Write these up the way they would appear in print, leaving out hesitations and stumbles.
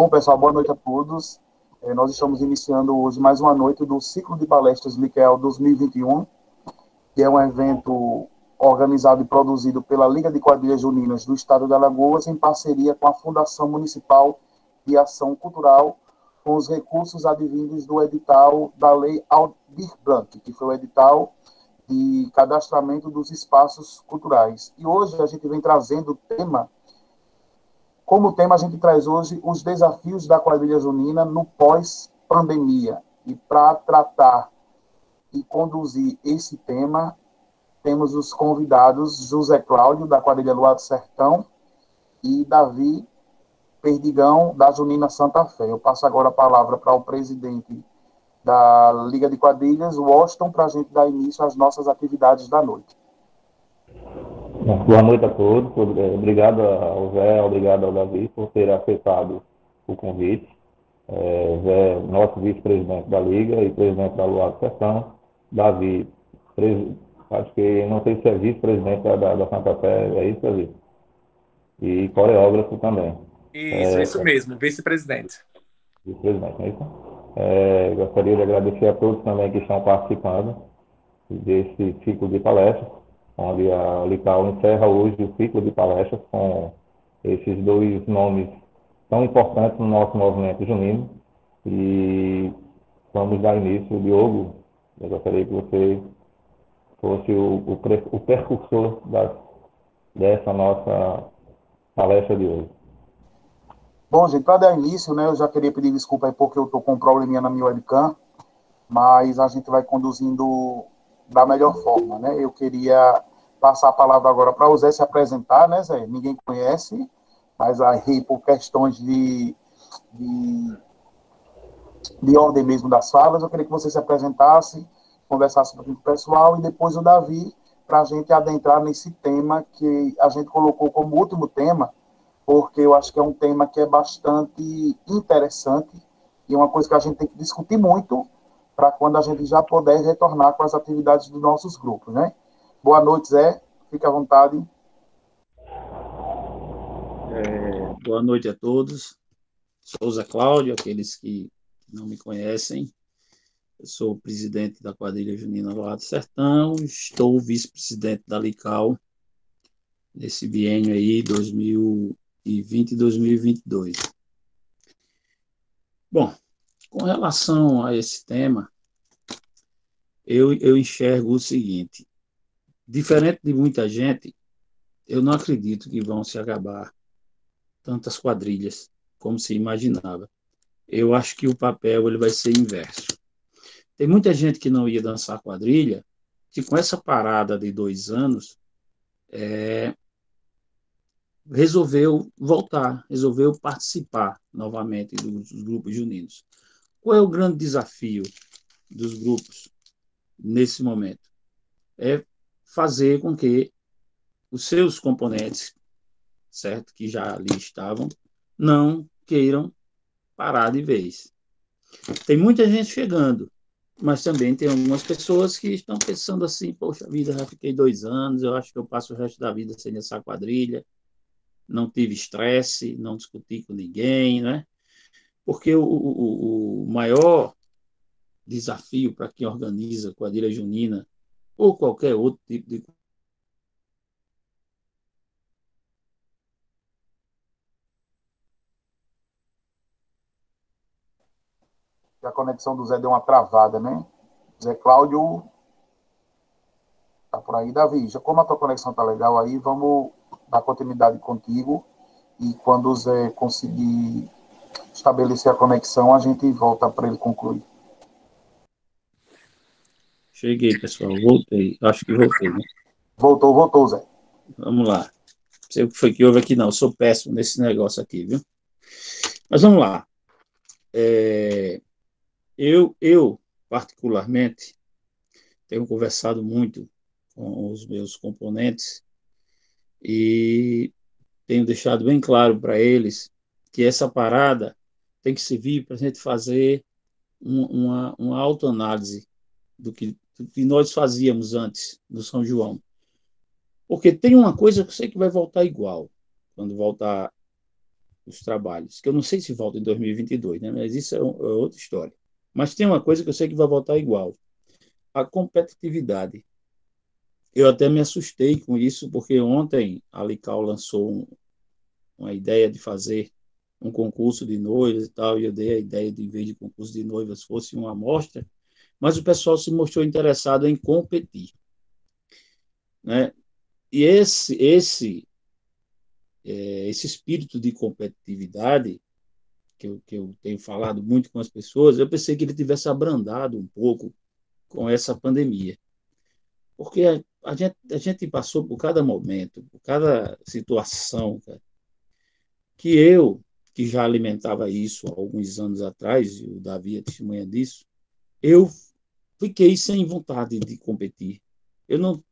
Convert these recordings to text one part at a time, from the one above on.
Bom, pessoal, boa noite a todos. Nós estamos iniciando hoje mais uma noite do ciclo de palestras Liquel 2021, que é um evento organizado e produzido pela Liga de Quadrilhas Juninas do Estado de Alagoas, em parceria com a Fundação Municipal de Ação Cultural, com os recursos advindos do edital da Lei Aldir Blanc, que foi o edital de cadastramento dos espaços culturais. E hoje a gente vem trazendo o tema. Como tema, a gente traz hoje os desafios da quadrilha junina no pós-pandemia. E para tratar e conduzir esse tema, temos os convidados José Cláudio, da quadrilha Luar do Sertão, e Davi Perdigão, da Junina Santa Fé. Eu passo agora a palavra para o presidente da Liga de Quadrilhas, Washington, para a gente dar início às nossas atividades da noite. Boa noite a todos. Obrigado ao Zé, obrigado ao Davi por ter aceitado o convite. Zé, nosso vice-presidente da Liga e presidente da Luar do Sertão. Davi, acho que não sei se é vice-presidente da Santa Fé, é isso, Davi? E coreógrafo também. Isso mesmo, vice-presidente. Vice-presidente, é isso? Gostaria de agradecer a todos também que estão participando desse ciclo de palestras, onde a Lical encerra hoje o ciclo de palestras com esses dois nomes tão importantes no nosso movimento junino. E vamos dar início. Diogo, eu gostaria que você fosse o percursor dessa nossa palestra de hoje. Bom, gente, para dar início, né, eu já queria pedir desculpa aí porque eu estou com um probleminha na minha webcam, mas a gente vai conduzindo da melhor forma, né? Eu queria passar a palavra agora para o Zé se apresentar, né, Zé? Ninguém conhece, mas aí por questões de ordem mesmo das falas, eu queria que você se apresentasse, conversasse um pouquinho com o pessoal, e depois o Davi, para a gente adentrar nesse tema que a gente colocou como último tema, porque eu acho que é um tema que é bastante interessante e uma coisa que a gente tem que discutir muito para quando a gente já puder retornar com as atividades dos nossos grupos, né? Boa noite, Zé. Fique à vontade. Boa noite a todos. Sou Zé Cláudio, aqueles que não me conhecem. Eu sou o presidente da quadrilha junina Luar do Sertão, estou vice-presidente da Lical nesse biênio aí, 2020 e 2022. Bom, com relação a esse tema, eu enxergo o seguinte: diferente de muita gente, eu não acredito que vão se acabar tantas quadrilhas como se imaginava. Eu acho que o papel ele vai ser inverso. Tem muita gente que não ia dançar quadrilha, que com essa parada de 2 anos, resolveu voltar, resolveu participar novamente dos grupos juninos. Qual é o grande desafio dos grupos nesse momento? É fazer com que os seus componentes, certo, que já ali estavam, não queiram parar de vez. Tem muita gente chegando, mas também tem algumas pessoas que estão pensando assim: poxa vida, já fiquei 2 anos, eu acho que eu passo o resto da vida sem essa quadrilha, não tive estresse, não discuti com ninguém, né? Porque o maior desafio para quem organiza quadrilha junina ou qualquer outro tipo de A conexão do Zé deu uma travada, né? Zé Cláudio, tá por aí. Davi, já como a tua conexão tá legal aí, vamos dar continuidade contigo. E quando o Zé conseguir estabelecer a conexão, a gente volta para ele concluir. Cheguei, pessoal, voltei. Acho que voltei, né? Voltou, Zé. Vamos lá. Não sei o que foi que houve aqui, não. Eu sou péssimo nesse negócio aqui, viu? Mas vamos lá. Eu, particularmente, tenho conversado muito com os meus componentes e tenho deixado bem claro para eles que essa parada tem que servir para a gente fazer uma autoanálise do que nós fazíamos antes do São João. Porque tem uma coisa que eu sei que vai voltar igual, quando voltar os trabalhos, que eu não sei se volta em 2022, né? Mas isso é outra história. Mas tem uma coisa que eu sei que vai voltar igual: a competitividade. Eu até me assustei com isso, porque ontem a Lical lançou uma ideia de fazer um concurso de noivas e tal, e eu dei a ideia de, em vez de concurso de noivas, fosse uma amostra, mas o pessoal se mostrou interessado em competir, né? E esse espírito de competitividade, que eu tenho falado muito com as pessoas, eu pensei que ele tivesse abrandado um pouco com essa pandemia. Porque a gente passou por cada momento, por cada situação, cara, que já alimentava isso há alguns anos atrás, e o Davi é testemunha disso, eu fiquei sem vontade de competir. Eu não,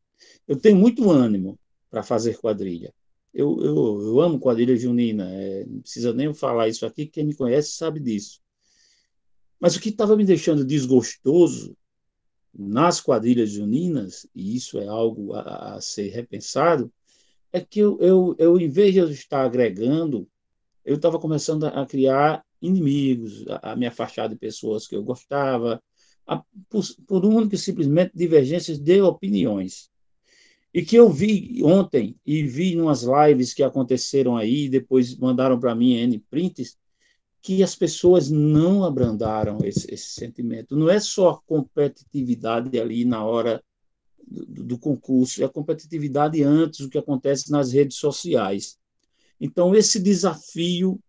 eu tenho muito ânimo para fazer quadrilha. Eu amo quadrilha junina, não precisa nem falar isso aqui, quem me conhece sabe disso. Mas o que estava me deixando desgostoso nas quadrilhas juninas, e isso é algo a ser repensado, é que em vez de eu estar agregando, eu estava começando a criar inimigos, a me afastar de pessoas que eu gostava, por única e simplesmente divergências de opiniões. E que eu vi ontem, e vi em umas lives que aconteceram aí, depois mandaram para mim N prints, que as pessoas não abrandaram esse sentimento. Não é só a competitividade ali na hora do concurso, é a competitividade antes, o que acontece nas redes sociais. Então, esse desafio,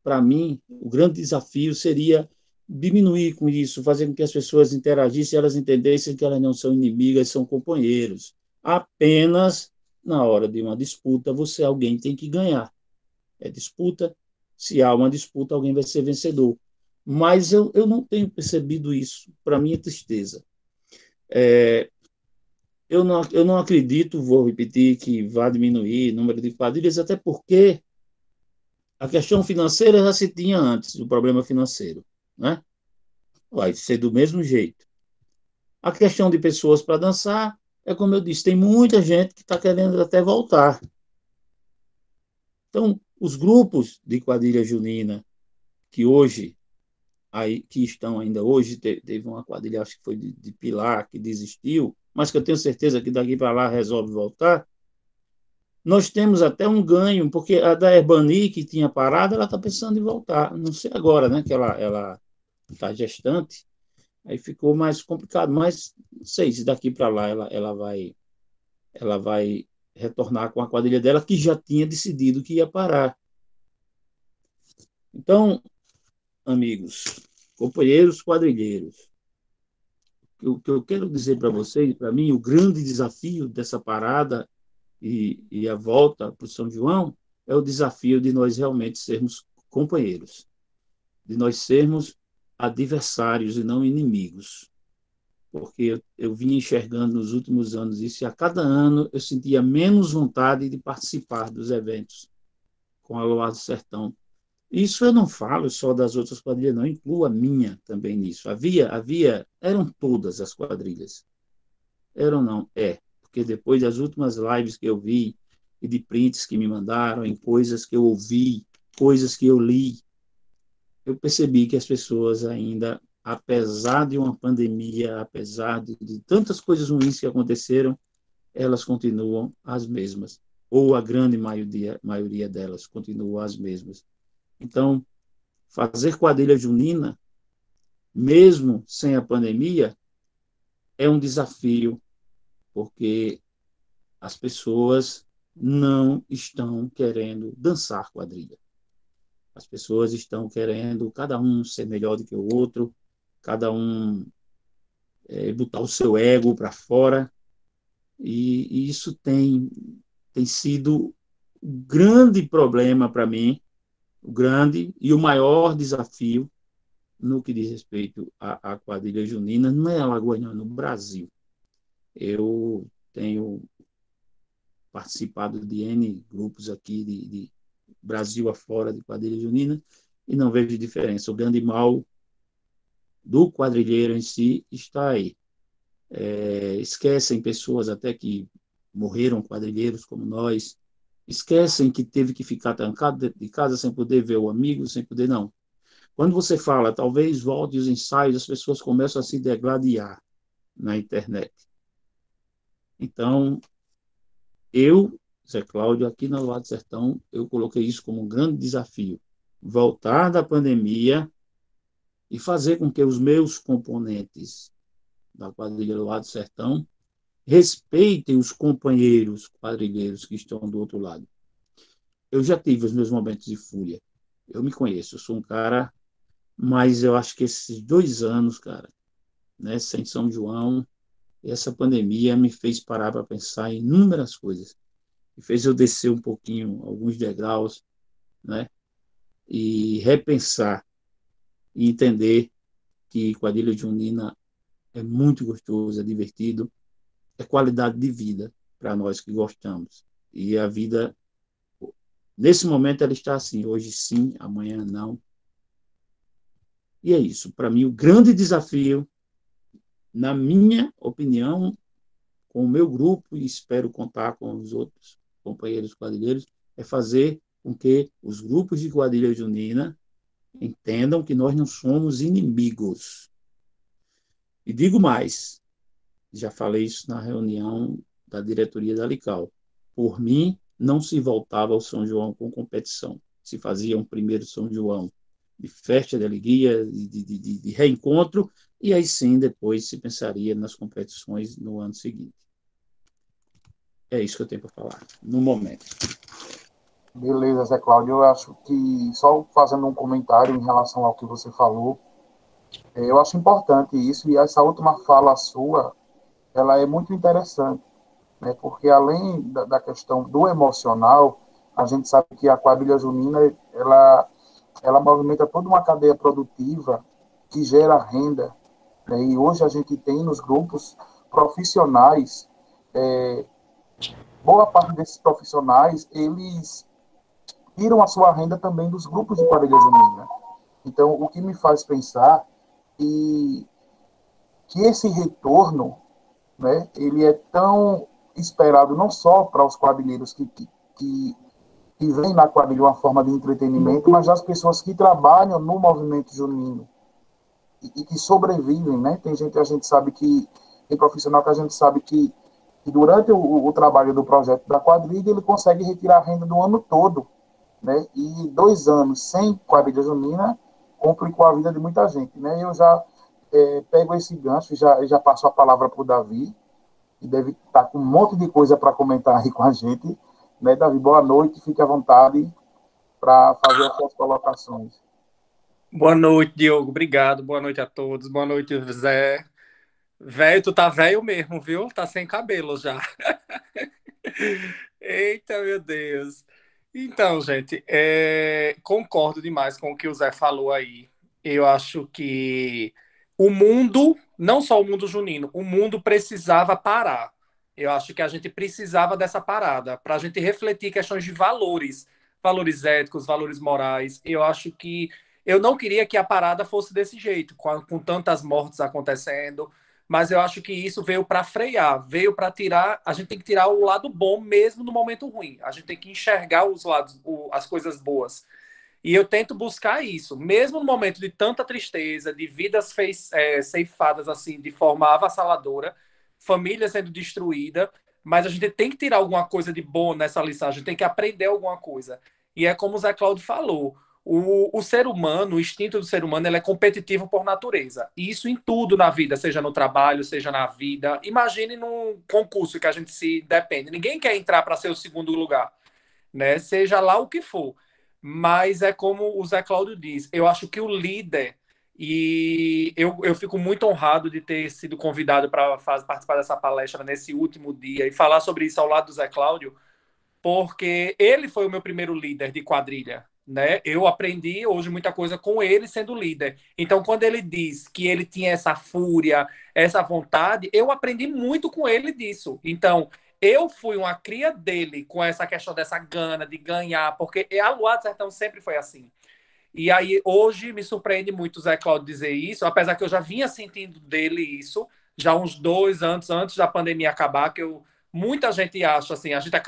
para mim, o grande desafio seria diminuir com isso, fazer com que as pessoas interagissem, elas entendessem que elas não são inimigas, são companheiros. Apenas na hora de uma disputa, alguém tem que ganhar. É disputa, se há uma disputa, alguém vai ser vencedor. Mas eu não tenho percebido isso, para minha tristeza. Eu não acredito, vou repetir, que vá diminuir o número de quadrilhas, até porque a questão financeira já se tinha antes, o problema financeiro, né? Vai ser do mesmo jeito. A questão de pessoas para dançar, é como eu disse, tem muita gente que está querendo até voltar. Então, os grupos de quadrilha junina que hoje, que estão ainda hoje, teve uma quadrilha, acho que foi de Pilar, que desistiu, mas que eu tenho certeza que daqui para lá resolve voltar. Nós temos até um ganho, porque a da Herbani, que tinha parado, ela está pensando em voltar. Não sei agora, né, que ela está gestante, aí ficou mais complicado, mas não sei se daqui para lá ela vai retornar com a quadrilha dela, que já tinha decidido que ia parar. Então, amigos, companheiros quadrilheiros, o que eu quero dizer para vocês, para mim, o grande desafio dessa parada e a volta para o São João é o desafio de nós realmente sermos companheiros, de nós sermos adversários e não inimigos. Porque eu vinha enxergando nos últimos anos isso, e a cada ano eu sentia menos vontade de participar dos eventos com a Loa do Sertão. Isso eu não falo só das outras quadrilhas, não, incluo a minha também nisso. Eram todas as quadrilhas. Eram não, porque depois das últimas lives que eu vi, e de prints que me mandaram, em coisas que eu ouvi, coisas que eu li, eu percebi que as pessoas ainda, apesar de uma pandemia, apesar de tantas coisas ruins que aconteceram, elas continuam as mesmas, ou a grande maioria delas continuam as mesmas. Então, fazer quadrilha junina, mesmo sem a pandemia, é um desafio, porque as pessoas não estão querendo dançar quadrilha. As pessoas estão querendo cada um ser melhor do que o outro, cada um botar o seu ego para fora, e isso tem sido um grande problema para mim, o grande e o maior desafio no que diz respeito à quadrilha junina, não é Alagoas, não, é no Brasil. Eu tenho participado de N grupos aqui de Brasil afora de quadrilha junina e não vejo diferença. O grande mal do quadrilheiro em si está aí. Esquecem pessoas até que morreram quadrilheiros como nós, Esquecem que teve que ficar trancado dentro de casa sem poder ver o amigo, sem poder, não. Quando você fala, talvez volte os ensaios, as pessoas começam a se degladiar na internet. Então, eu, Zé Cláudio, aqui na Luar do Sertão, eu coloquei isso como um grande desafio. Voltar da pandemia e fazer com que os meus componentes da quadrilha Luar do Sertão respeitem os companheiros quadrilheiros que estão do outro lado. Eu já tive os meus momentos de fúria. Eu me conheço, eu sou um cara, mas eu acho que esses 2 anos, cara, né, sem São João, essa pandemia me fez parar para pensar em inúmeras coisas. Me fez eu descer um pouquinho, alguns degraus, né, e repensar e entender que quadrilha junina é muito gostoso, é divertido, é qualidade de vida para nós que gostamos. E a vida, nesse momento, ela está assim, hoje sim, amanhã não. E é isso. Para mim, o grande desafio, na minha opinião, com o meu grupo, e espero contar com os outros companheiros quadrilheiros, é fazer com que os grupos de quadrilha junina entendam que nós não somos inimigos. E digo mais, já falei isso na reunião da diretoria da Lical. Por mim, não se voltava ao São João com competição. Se fazia um primeiro São João de festa, de alegria, de reencontro, e aí sim, depois se pensaria nas competições no ano seguinte. É isso que eu tenho para falar, no momento. Beleza, Zé Cláudio. Eu acho que, só fazendo um comentário em relação ao que você falou, eu acho importante isso, e essa última fala sua, ela é muito interessante, né? Porque além da questão do emocional, a gente sabe que a quadrilha junina, ela movimenta toda uma cadeia produtiva que gera renda, né? E hoje a gente tem nos grupos profissionais, boa parte desses profissionais, eles tiram a sua renda também dos grupos de quadrilha junina. Então, o que me faz pensar que esse retorno, né, ele é tão esperado não só para os quadrilheiros que vêm na quadrilha uma forma de entretenimento, mas das pessoas que trabalham no movimento junino e que sobrevivem, né? Tem gente, a gente sabe que, tem profissional que a gente sabe que durante o trabalho do projeto da quadrilha, ele consegue retirar a renda do ano todo, né? E 2 anos sem quadrilha junina complicou a vida de muita gente, né? Eu já pego esse gancho e já passo a palavra para o Davi, que deve estar com um monte de coisa para comentar aí com a gente, né? Davi, boa noite, fique à vontade para fazer as suas colocações. Boa noite, Diogo, obrigado, boa noite a todos, boa noite, Zé. Velho, tu tá velho mesmo, viu? Tá sem cabelo já. Eita, meu Deus. Então, gente, concordo demais com o que o Zé falou aí. Eu acho que o mundo, não só o mundo junino, o mundo precisava parar. Eu acho que a gente precisava dessa parada para a gente refletir questões de valores, valores éticos, valores morais. Eu acho que eu não queria que a parada fosse desse jeito, com tantas mortes acontecendo, mas eu acho que isso veio para frear, veio para tirar. A gente tem que tirar o lado bom mesmo no momento ruim. A gente tem que enxergar os lados, as coisas boas. E eu tento buscar isso, mesmo no momento de tanta tristeza, de vidas ceifadas assim de forma avassaladora, família sendo destruída, mas a gente tem que tirar alguma coisa de bom nessa lição, a gente tem que aprender alguma coisa. E é como o Zé Cláudio falou, o ser humano, o instinto do ser humano, ele é competitivo por natureza. E isso em tudo na vida, seja no trabalho, seja na vida. Imagine num concurso que a gente se depende. Ninguém quer entrar para ser o segundo lugar, né? Seja lá o que for. Mas é como o Zé Cláudio diz, eu acho que o líder, e eu fico muito honrado de ter sido convidado para participar dessa palestra nesse último dia e falar sobre isso ao lado do Zé Cláudio, porque ele foi o meu primeiro líder de quadrilha, né? Eu aprendi hoje muita coisa com ele sendo líder. Então, quando ele diz que ele tinha essa fúria, essa vontade, eu aprendi muito com ele disso. Então, eu fui uma cria dele com essa questão dessa gana de ganhar, porque a Luar do Sertão sempre foi assim. E aí, hoje, me surpreende muito o Zé Cláudio dizer isso, apesar que eu já vinha sentindo dele isso, já uns 2 anos antes da pandemia acabar, que eu muita gente acha assim, a gente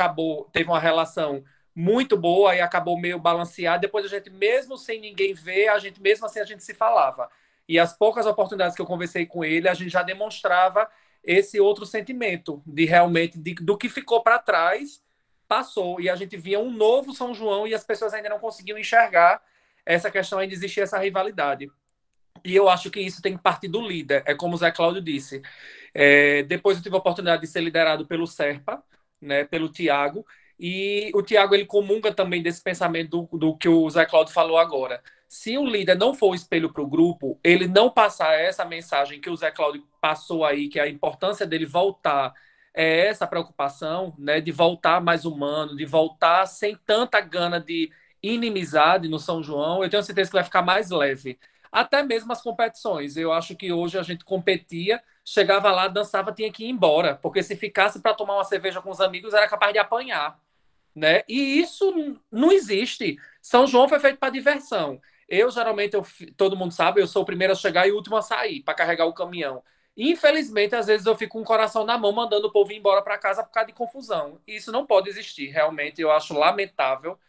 teve uma relação muito boa e acabou meio balanceada. Depois a gente, mesmo sem ninguém ver, mesmo assim a gente se falava. E as poucas oportunidades que eu conversei com ele, a gente já demonstrava esse outro sentimento de realmente do que ficou para trás passou e a gente via um novo São João e as pessoas ainda não conseguiam enxergar essa questão, ainda existia essa rivalidade. E eu acho que isso tem que partir do líder, é como o Zé Cláudio disse. Depois eu tive a oportunidade de ser liderado pelo Serpa, né, pelo Tiago, e o Tiago ele comunga também desse pensamento do que o Zé Cláudio falou agora. Se o líder não for o espelho para o grupo, ele não passar essa mensagem que o Zé Cláudio passou aí, que a importância dele voltar é essa preocupação, né, de voltar mais humano, de voltar sem tanta gana de inimizade no São João, eu tenho certeza que vai ficar mais leve. Até mesmo as competições. Eu acho que hoje a gente competia, chegava lá, dançava, tinha que ir embora, porque se ficasse para tomar uma cerveja com os amigos era capaz de apanhar, né? E isso não existe. São João foi feito para diversão. Eu geralmente, todo mundo sabe, eu sou o primeiro a chegar e o último a sair para carregar o caminhão. Infelizmente, às vezes eu fico com o coração na mão mandando o povo ir embora para casa por causa de confusão. E isso não pode existir, realmente, eu acho lamentável.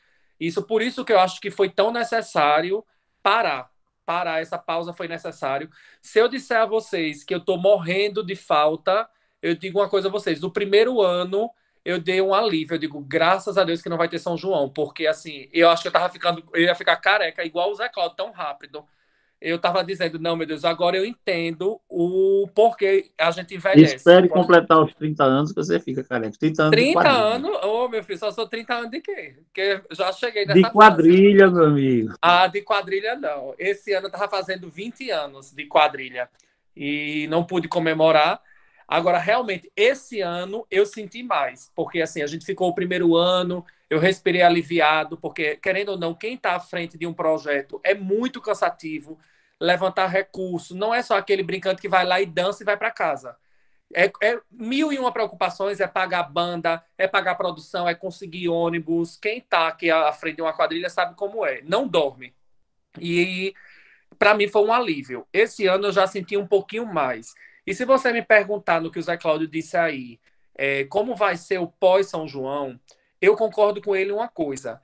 Por isso que eu acho que foi tão necessário parar. Parar, essa pausa foi necessário. Se eu disser a vocês que eu estou morrendo de falta, eu digo uma coisa a vocês. No primeiro ano, eu dei um alívio. Eu digo, graças a Deus que não vai ter São João, porque assim, eu acho que eu ia ficar careca, igual o Zé Cláudio, tão rápido. Eu estava dizendo, não, meu Deus, agora eu entendo o porquê a gente envelhece. Espere completar os 30 anos que você fica careca. 30 anos 30 de quadrilha. anos? Ô, meu filho, só sou 30 anos de quê? Porque já cheguei nessa de quadrilha, fase. Meu amigo. Ah, de quadrilha não. Esse ano eu estava fazendo 20 anos de quadrilha e não pude comemorar. Agora, realmente, esse ano eu senti mais, porque assim, a gente ficou o primeiro ano, eu respirei aliviado, porque, querendo ou não, quem está à frente de um projeto é muito cansativo, levantar recursos, não é só aquele brincante que vai lá e dança e vai para casa. É mil e uma preocupações, é pagar banda, é pagar produção, é conseguir ônibus. Quem está aqui à frente de uma quadrilha sabe como é, não dorme. E para mim foi um alívio. Esse ano eu já senti um pouquinho mais. E se você me perguntar no que o Zé Cláudio disse aí, como vai ser o pós-São João, eu concordo com ele uma coisa.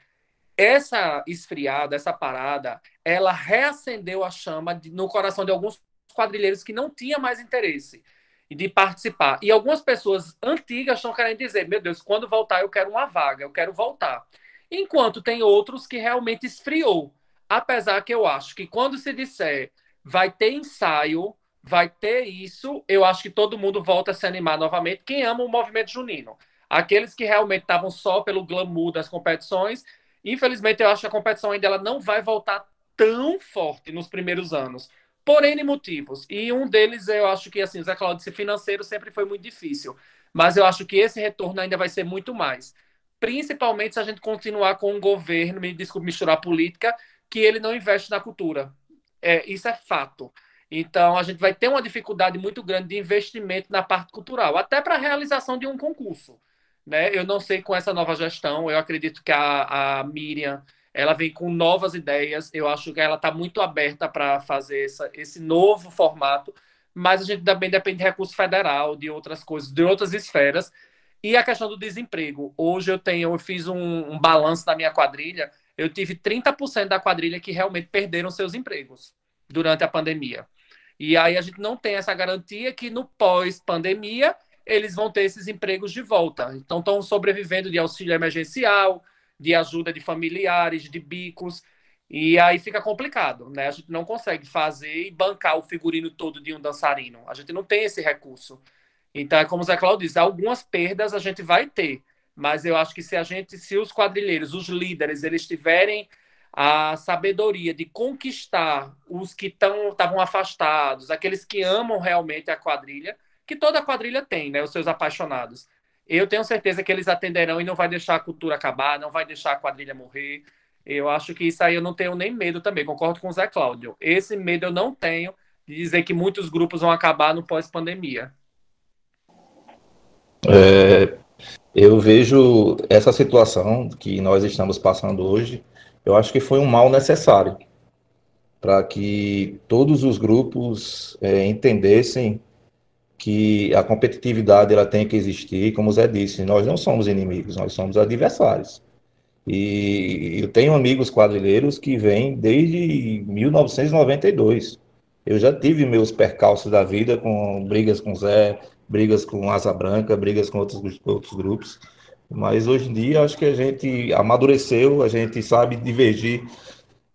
Essa esfriada, essa parada, ela reacendeu a chama no coração de alguns quadrilheiros que não tinham mais interesse de participar. E algumas pessoas antigas estão querendo dizer, meu Deus, quando voltar eu quero uma vaga, eu quero voltar. Enquanto tem outros que realmente esfriou. Apesar que eu acho que quando se disser vai ter ensaio, vai ter isso, eu acho que todo mundo volta a se animar novamente. Quem ama o movimento junino. Aqueles que realmente estavam só pelo glamour das competições, infelizmente eu acho que a competição ainda ela não vai voltar tão forte nos primeiros anos. Por N motivos. E um deles, eu acho que, assim, o Zé Cláudio, financeiro sempre foi muito difícil. Mas eu acho que esse retorno ainda vai ser muito mais. Principalmente se a gente continuar com um governo, me desculpe misturar política, que ele não investe na cultura. Isso é fato. Então, a gente vai ter uma dificuldade muito grande de investimento na parte cultural, até para a realização de um concurso. Né? Eu não sei com essa nova gestão, eu acredito que a Miriam ela vem com novas ideias, eu acho que ela está muito aberta para fazer esse novo formato, mas a gente também depende de recurso federal, de outras coisas, de outras esferas. E a questão do desemprego. Hoje eu fiz um balanço da minha quadrilha, eu tive 30% da quadrilha que realmente perderam seus empregos durante a pandemia. E aí a gente não tem essa garantia que no pós-pandemia eles vão ter esses empregos de volta. Então estão sobrevivendo de auxílio emergencial, de ajuda de familiares, de bicos, e aí fica complicado, né? A gente não consegue fazer e bancar o figurino todo de um dançarino. A gente não tem esse recurso. Então, é como o Zé Cláudio diz, algumas perdas a gente vai ter, mas eu acho que se os quadrilheiros, os líderes, eles tiverem a sabedoria de conquistar os que estavam afastados, aqueles que amam realmente a quadrilha, que toda quadrilha tem, né? Os seus apaixonados. Eu tenho certeza que eles atenderão e não vai deixar a cultura acabar, não vai deixar a quadrilha morrer. Eu acho que isso aí eu não tenho nem medo também, concordo com o Zé Cláudio. Esse medo eu não tenho de dizer que muitos grupos vão acabar no pós-pandemia. Eu vejo essa situação que nós estamos passando hoje, eu acho que foi um mal necessário para que todos os grupos entendessem que a competitividade ela tem que existir, como o Zé disse, nós não somos inimigos, nós somos adversários. E eu tenho amigos quadrilheiros que vêm desde 1992. Eu já tive meus percalços da vida com brigas com Zé, brigas com Asa Branca, brigas com outros grupos. Mas hoje em dia acho que a gente amadureceu, a gente sabe divergir.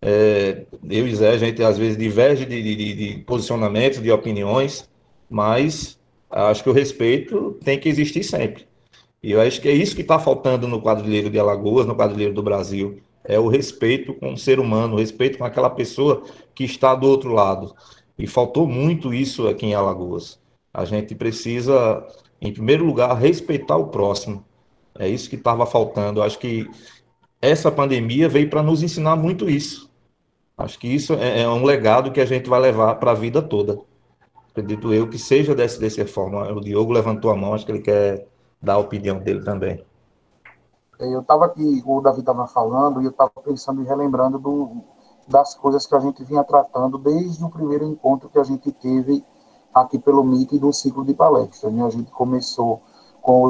Eu e Zé, a gente às vezes diverge de posicionamentos, de opiniões, mas acho que o respeito tem que existir sempre. E eu acho que é isso que está faltando no quadrilheiro de Alagoas, no quadrilheiro do Brasil. É o respeito com o ser humano, o respeito com aquela pessoa que está do outro lado. E faltou muito isso aqui em Alagoas. A gente precisa, em primeiro lugar, respeitar o próximo. É isso que estava faltando. Eu acho que essa pandemia veio para nos ensinar muito isso. Acho que isso é um legado que a gente vai levar para a vida toda. Acredito eu que seja dessa forma. O Diogo levantou a mão, acho que ele quer dar a opinião dele também. Eu estava aqui, o Davi estava falando, e eu estava pensando e relembrando das coisas que a gente vinha tratando desde o primeiro encontro que a gente teve aqui pelo MIT do ciclo de palestras. Né? A gente começou com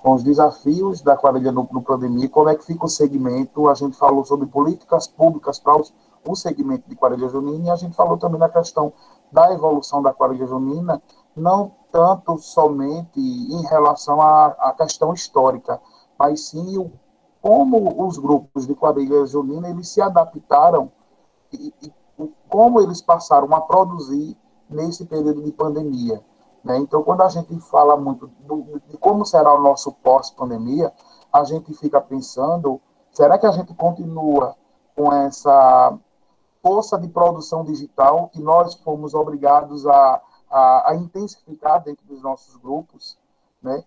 com os desafios da quadrilha no pandemia, como é que fica o segmento, a gente falou sobre políticas públicas para o segmento de quadrilha junina, e a gente falou também da questão da evolução da quadrilha junina, não tanto somente em relação à questão histórica, mas sim como os grupos de quadrilha junina eles se adaptaram e como eles passaram a produzir nesse período de pandemia. Né? Então, quando a gente fala muito de como será o nosso pós-pandemia, a gente fica pensando, será que a gente continua com essa força de produção digital que nós fomos obrigados a intensificar dentro dos nossos grupos, né?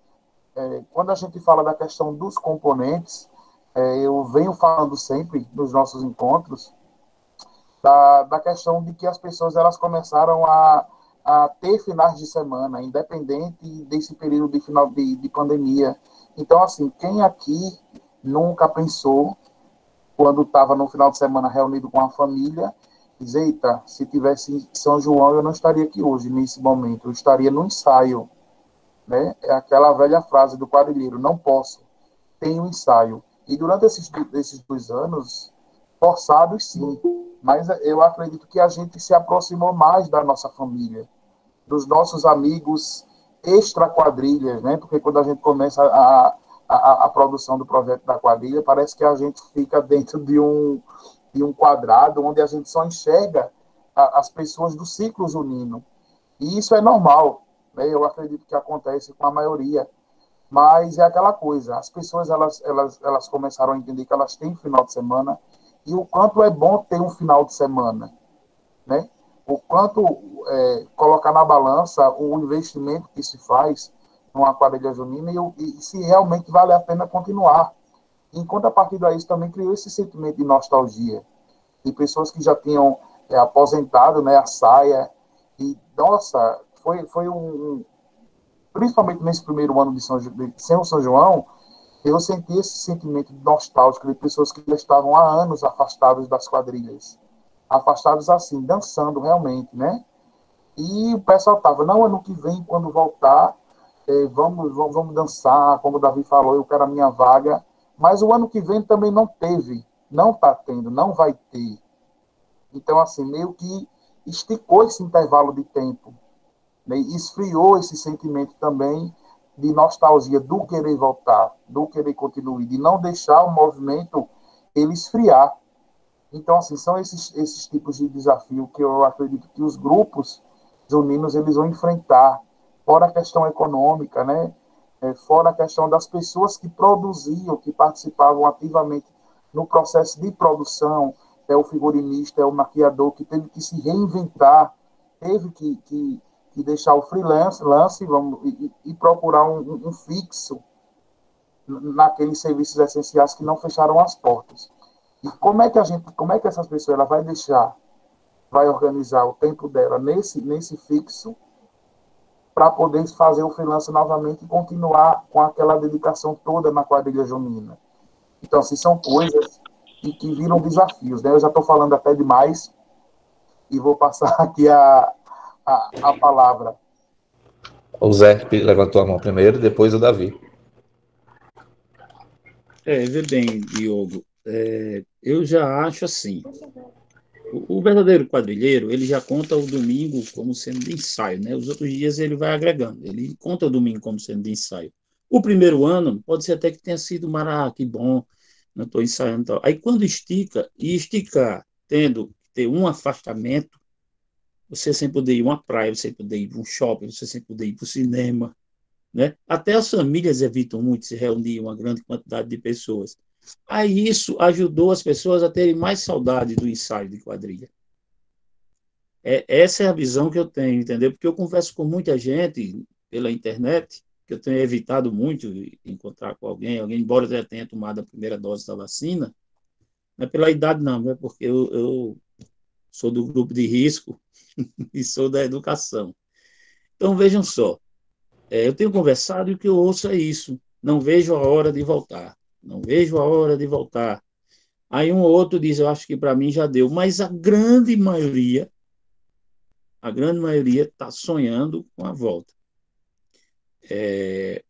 Quando a gente fala da questão dos componentes, eu venho falando sempre nos nossos encontros da questão de que as pessoas elas começaram a ter finais de semana, independente desse período de final de pandemia. Então, assim, quem aqui nunca pensou, quando estava no final de semana reunido com a família, dizer, eita, se tivesse São João, eu não estaria aqui hoje, nesse momento, eu estaria no ensaio. Né? É aquela velha frase do quadrilheiro, não posso, tenho ensaio. E durante esses 2 anos, forçados sim, mas eu acredito que a gente se aproximou mais da nossa família, dos nossos amigos extra-quadrilhas, né? Porque quando a gente começa a produção do projeto da quadrilha, parece que a gente fica dentro de um quadrado onde a gente só enxerga as pessoas do ciclo junino. E isso é normal, né? Eu acredito que acontece com a maioria. Mas é aquela coisa, as pessoas elas começaram a entender que elas têm final de semana e o quanto é bom ter um final de semana, né? O quanto colocar na balança o investimento que se faz numa quadrilha junina e se realmente vale a pena continuar. Em contrapartida a isso, também criou esse sentimento de nostalgia. De pessoas que já tinham aposentado, né, a saia. E, nossa, foi principalmente nesse primeiro ano de São João, eu senti esse sentimento nostálgico de pessoas que já estavam há anos afastados das quadrilhas. Afastados assim, dançando realmente, né? E o pessoal estava, não, ano que vem, quando voltar, vamos dançar, como o Davi falou, eu quero a minha vaga. Mas o ano que vem também não teve, não está tendo, não vai ter. Então, assim, meio que esticou esse intervalo de tempo, né? Esfriou esse sentimento também de nostalgia, do querer voltar, do querer continuar, de não deixar o movimento ele esfriar. Então, assim, são esses tipos de desafio que eu acredito que os grupos juninos eles vão enfrentar, fora a questão econômica, né? Fora a questão das pessoas que produziam, que participavam ativamente no processo de produção, o figurinista, o maquiador que teve que se reinventar, teve que deixar o freelance e procurar um fixo naqueles serviços essenciais que não fecharam as portas. E como é que essas pessoas ela vai organizar o tempo dela nesse fixo para poder fazer o freelance novamente e continuar com aquela dedicação toda na quadrilha junina. Então, assim, são coisas que viram desafios, né? Eu já estou falando até demais e vou passar aqui a palavra. O Zé levantou a mão primeiro, depois o Davi. Vê bem, Diogo, eu já acho assim, o verdadeiro quadrilheiro, ele já conta o domingo como sendo de ensaio, né? Os outros dias ele vai agregando, ele conta o domingo como sendo de ensaio. O primeiro ano, pode ser até que tenha sido que bom, não estou ensaiando e tal. Aí quando estica, e esticar tendo que ter um afastamento, você sem poder ir a uma praia, você sem poder ir a um shopping, você sem poder ir para o cinema, né? Até as famílias evitam muito se reunir uma grande quantidade de pessoas. Aí isso ajudou as pessoas a terem mais saudade do ensaio de quadrilha. Essa é a visão que eu tenho, entendeu? Porque eu converso com muita gente pela internet, que eu tenho evitado muito encontrar com alguém, embora eu já tenha tomado a primeira dose da vacina, não é pela idade não, é porque eu sou do grupo de risco e sou da educação. Então vejam só, eu tenho conversado e o que eu ouço é isso. Não vejo a hora de voltar. Não vejo a hora de voltar. Aí um ou outro diz, eu acho que para mim já deu. Mas a grande maioria está sonhando com a volta.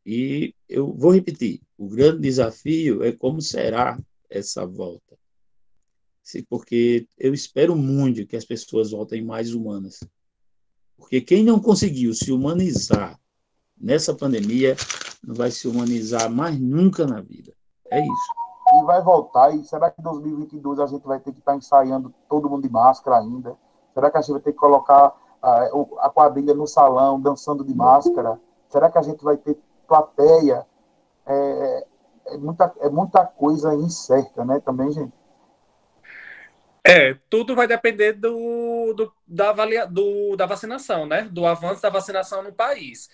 E eu vou repetir, o grande desafio é como será essa volta. Porque eu espero muito que as pessoas voltem mais humanas. Porque quem não conseguiu se humanizar nessa pandemia não vai se humanizar mais nunca na vida. É isso. E vai voltar, e será que em 2022 a gente vai ter que estar ensaiando todo mundo de máscara ainda? Será que a gente vai ter que colocar a quadrilha no salão, dançando de máscara? Será que a gente vai ter plateia? É muita coisa incerta, né, também, gente? Tudo vai depender da vacinação, né? Do avanço da vacinação no país.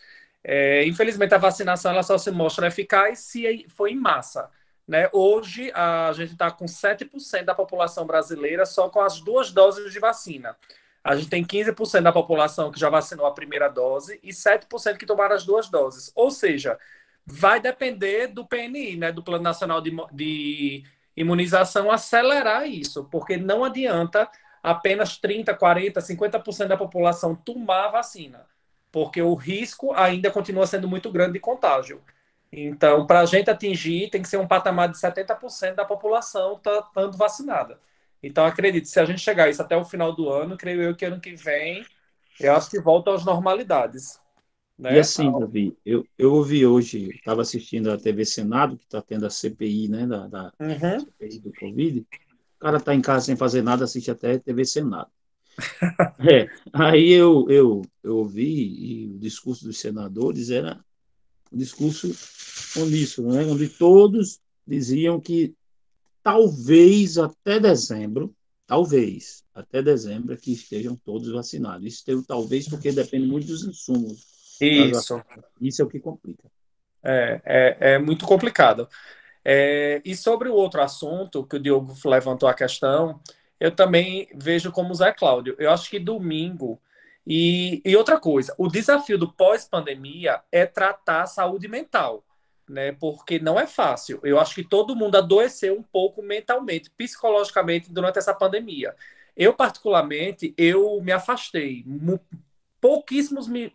Infelizmente, a vacinação ela só se mostra eficaz se for em massa. Né? Hoje, a gente está com 7% da população brasileira só com as 2 doses de vacina. A gente tem 15% da população que já vacinou a primeira dose e 7% que tomaram as 2 doses. Ou seja, vai depender do PNI, né? Do Plano Nacional de Imunização, acelerar isso, porque não adianta apenas 30, 40, 50% da população tomar a vacina, porque o risco ainda continua sendo muito grande de contágio. Então, para a gente atingir, tem que ser um patamar de 70% da população estando vacinada. Então, acredito, se a gente chegar a isso até o final do ano, creio eu que ano que vem, eu acho que volta às normalidades. E Né? assim, Davi, eu ouvi hoje, estava assistindo a TV Senado, que está tendo a CPI, né, da Uhum. CPI do Covid. O cara está em casa sem fazer nada, assiste até a TV Senado. Aí eu ouvi, e o discurso dos senadores era um discurso uníssono, né, onde todos diziam que talvez até dezembro, que estejam todos vacinados. Isso tem talvez porque depende muito dos insumos das Isso. vacinas. Isso é o que complica. É muito complicado. E sobre o outro assunto que o Diogo levantou a questão, eu também vejo como o Zé Cláudio. Eu acho que domingo. E outra coisa, o desafio do pós-pandemia é tratar a saúde mental, né? Porque não é fácil. Eu acho que todo mundo adoeceu um pouco mentalmente, psicologicamente durante essa pandemia. Eu, particularmente, eu me afastei. Pouquíssimos me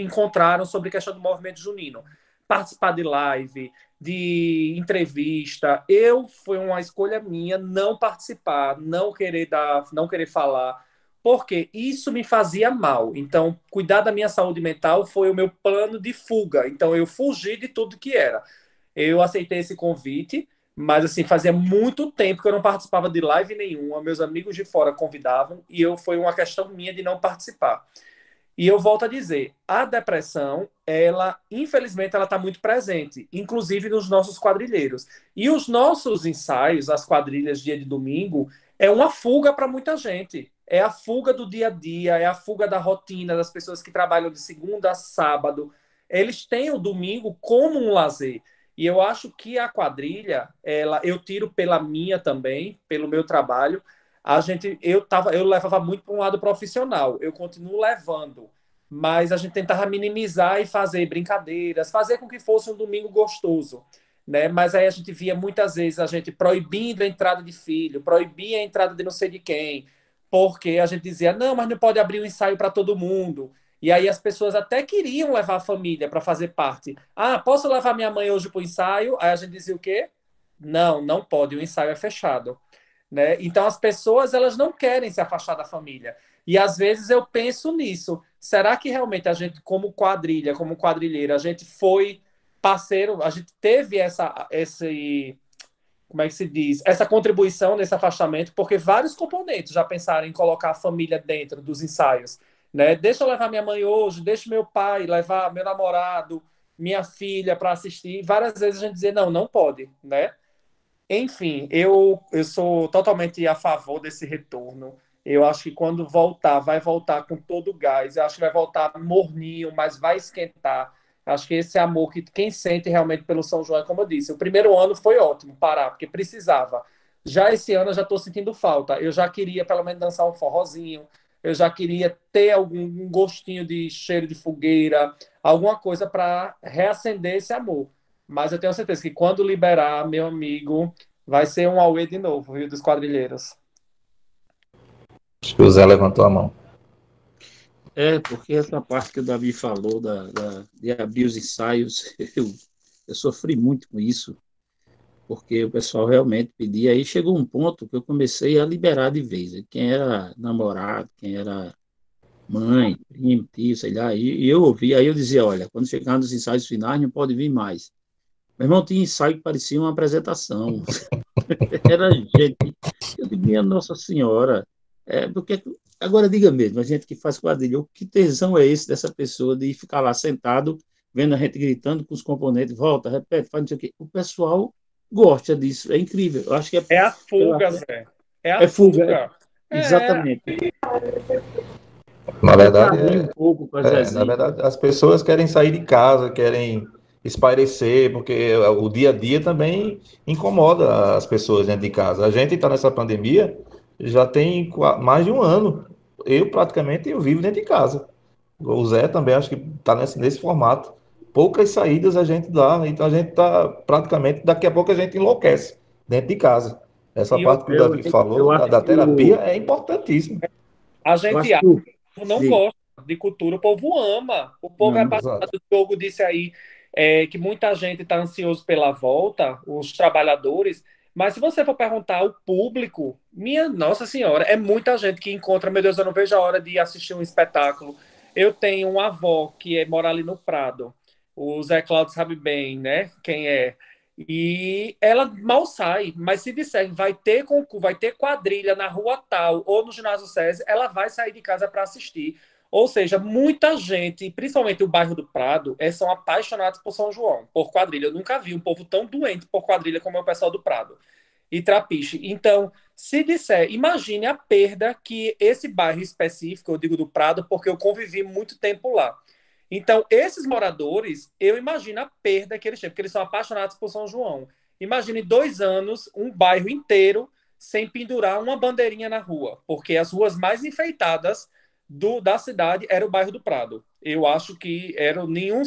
encontraram sobre a questão do movimento junino. Participar de live, de entrevista. Foi uma escolha minha não participar, não querer falar, porque isso me fazia mal. Então, cuidar da minha saúde mental foi o meu plano de fuga. Então, eu fugi de tudo que era. Eu aceitei esse convite, mas assim, fazia muito tempo que eu não participava de live nenhuma. Meus amigos de fora convidavam e foi uma questão minha de não participar. E eu volto a dizer, a depressão, ela, infelizmente, ela está muito presente, inclusive nos nossos quadrilheiros. E os nossos ensaios, as quadrilhas dia de domingo, é uma fuga para muita gente. É a fuga do dia a dia, é a fuga da rotina das pessoas que trabalham de segunda a sábado. Eles têm o domingo como um lazer. E eu acho que a quadrilha, eu tiro pela minha também, pelo meu trabalho, eu levava muito para um lado profissional, eu continuo levando, mas a gente tentava minimizar e fazer brincadeiras, fazer com que fosse um domingo gostoso, né? Mas aí a gente via muitas vezes a gente proibindo a entrada de filho, proibia a entrada de não sei de quem, porque a gente dizia, não, mas não pode abrir o ensaio para todo mundo. E aí as pessoas até queriam levar a família para fazer parte. Ah, posso levar minha mãe hoje para o ensaio? Aí a gente dizia o quê? Não, não pode, o ensaio é fechado. Né? Então as pessoas elas não querem se afastar da família. E às vezes eu penso nisso. Será que realmente a gente, como quadrilha, como quadrilheiro, a gente foi parceiro, a gente teve como é que se diz? Essa contribuição nesse afastamento, porque vários componentes já pensaram em colocar a família dentro dos ensaios, né? Deixa eu levar minha mãe hoje, deixa meu pai levar meu namorado, minha filha para assistir. Várias vezes a gente dizia, não, não pode, né? Enfim, eu sou totalmente a favor desse retorno. Eu acho que quando voltar, vai voltar com todo o gás. Eu acho que vai voltar morninho, mas vai esquentar. Acho que esse amor que quem sente realmente pelo São João, é como eu disse, o primeiro ano foi ótimo parar, porque precisava. Já esse ano eu já estou sentindo falta. Eu já queria pelo menos dançar um forrozinho. Eu já queria ter algum um gostinho de cheiro de fogueira, alguma coisa para reacender esse amor. Mas eu tenho certeza que quando liberar, meu amigo, vai ser um auê de novo, viu, dos quadrilheiros. Acho que o Zé levantou a mão. Porque essa parte que o Davi falou de abrir os ensaios, eu sofri muito com isso, porque o pessoal realmente pedia. Aí chegou um ponto que eu comecei a liberar de vez. Quem era namorado, quem era mãe, primo, tio, sei lá, e eu ouvia, aí eu dizia, olha, quando chegar nos ensaios finais não pode vir mais. Meu irmão, tinha ensaio que parecia uma apresentação. Era gente. Eu digo, minha Nossa Senhora. Porque, agora diga mesmo, a gente que faz quadrilha, o que tesão é esse dessa pessoa de ficar lá sentado, vendo a gente gritando com os componentes, volta, repete, faz não sei o quê. O pessoal gosta disso, é incrível. Eu acho que É a pela, fuga, Zé. É a é fuga, fuga. É. exatamente. Na É para verdade, rir um pouco com as na resenhas. verdade, as pessoas querem sair de casa, querem espairecer, porque o dia a dia também incomoda as pessoas dentro de casa. A gente está nessa pandemia já tem mais de um ano. Eu praticamente eu vivo dentro de casa. O Zé também acho que está nesse formato. Poucas saídas a gente dá, então a gente está praticamente, daqui a pouco a gente enlouquece dentro de casa. Essa E parte que o Davi Eu falou acho da que terapia é importantíssima. a eu gente acho acha que que o povo não diga, gosta de cultura, o povo ama. O povo é não, apaixonado. Exato. O Diogo disse aí que muita gente está ansioso pela volta, os trabalhadores. Mas se você for perguntar ao público, minha Nossa Senhora, é muita gente que encontra, meu Deus, eu não vejo a hora de assistir um espetáculo. Eu tenho uma avó que mora ali no Prado. O Zé Cláudio sabe bem, né? Quem é. E ela mal sai, mas se disser vai ter concurso, vai ter quadrilha na rua tal ou no ginásio SESI, ela vai sair de casa para assistir. Ou seja, muita gente, principalmente o bairro do Prado, são apaixonados por São João, por quadrilha. Eu nunca vi um povo tão doente por quadrilha como é o pessoal do Prado e Trapiche. Então, se disser, imagine a perda que esse bairro específico, eu digo do Prado, porque eu convivi muito tempo lá. Então, esses moradores, eu imagino a perda que eles têm, porque eles são apaixonados por São João. Imagine 2 anos, um bairro inteiro sem pendurar uma bandeirinha na rua, porque as ruas mais enfeitadas da cidade era o bairro do Prado. Eu acho que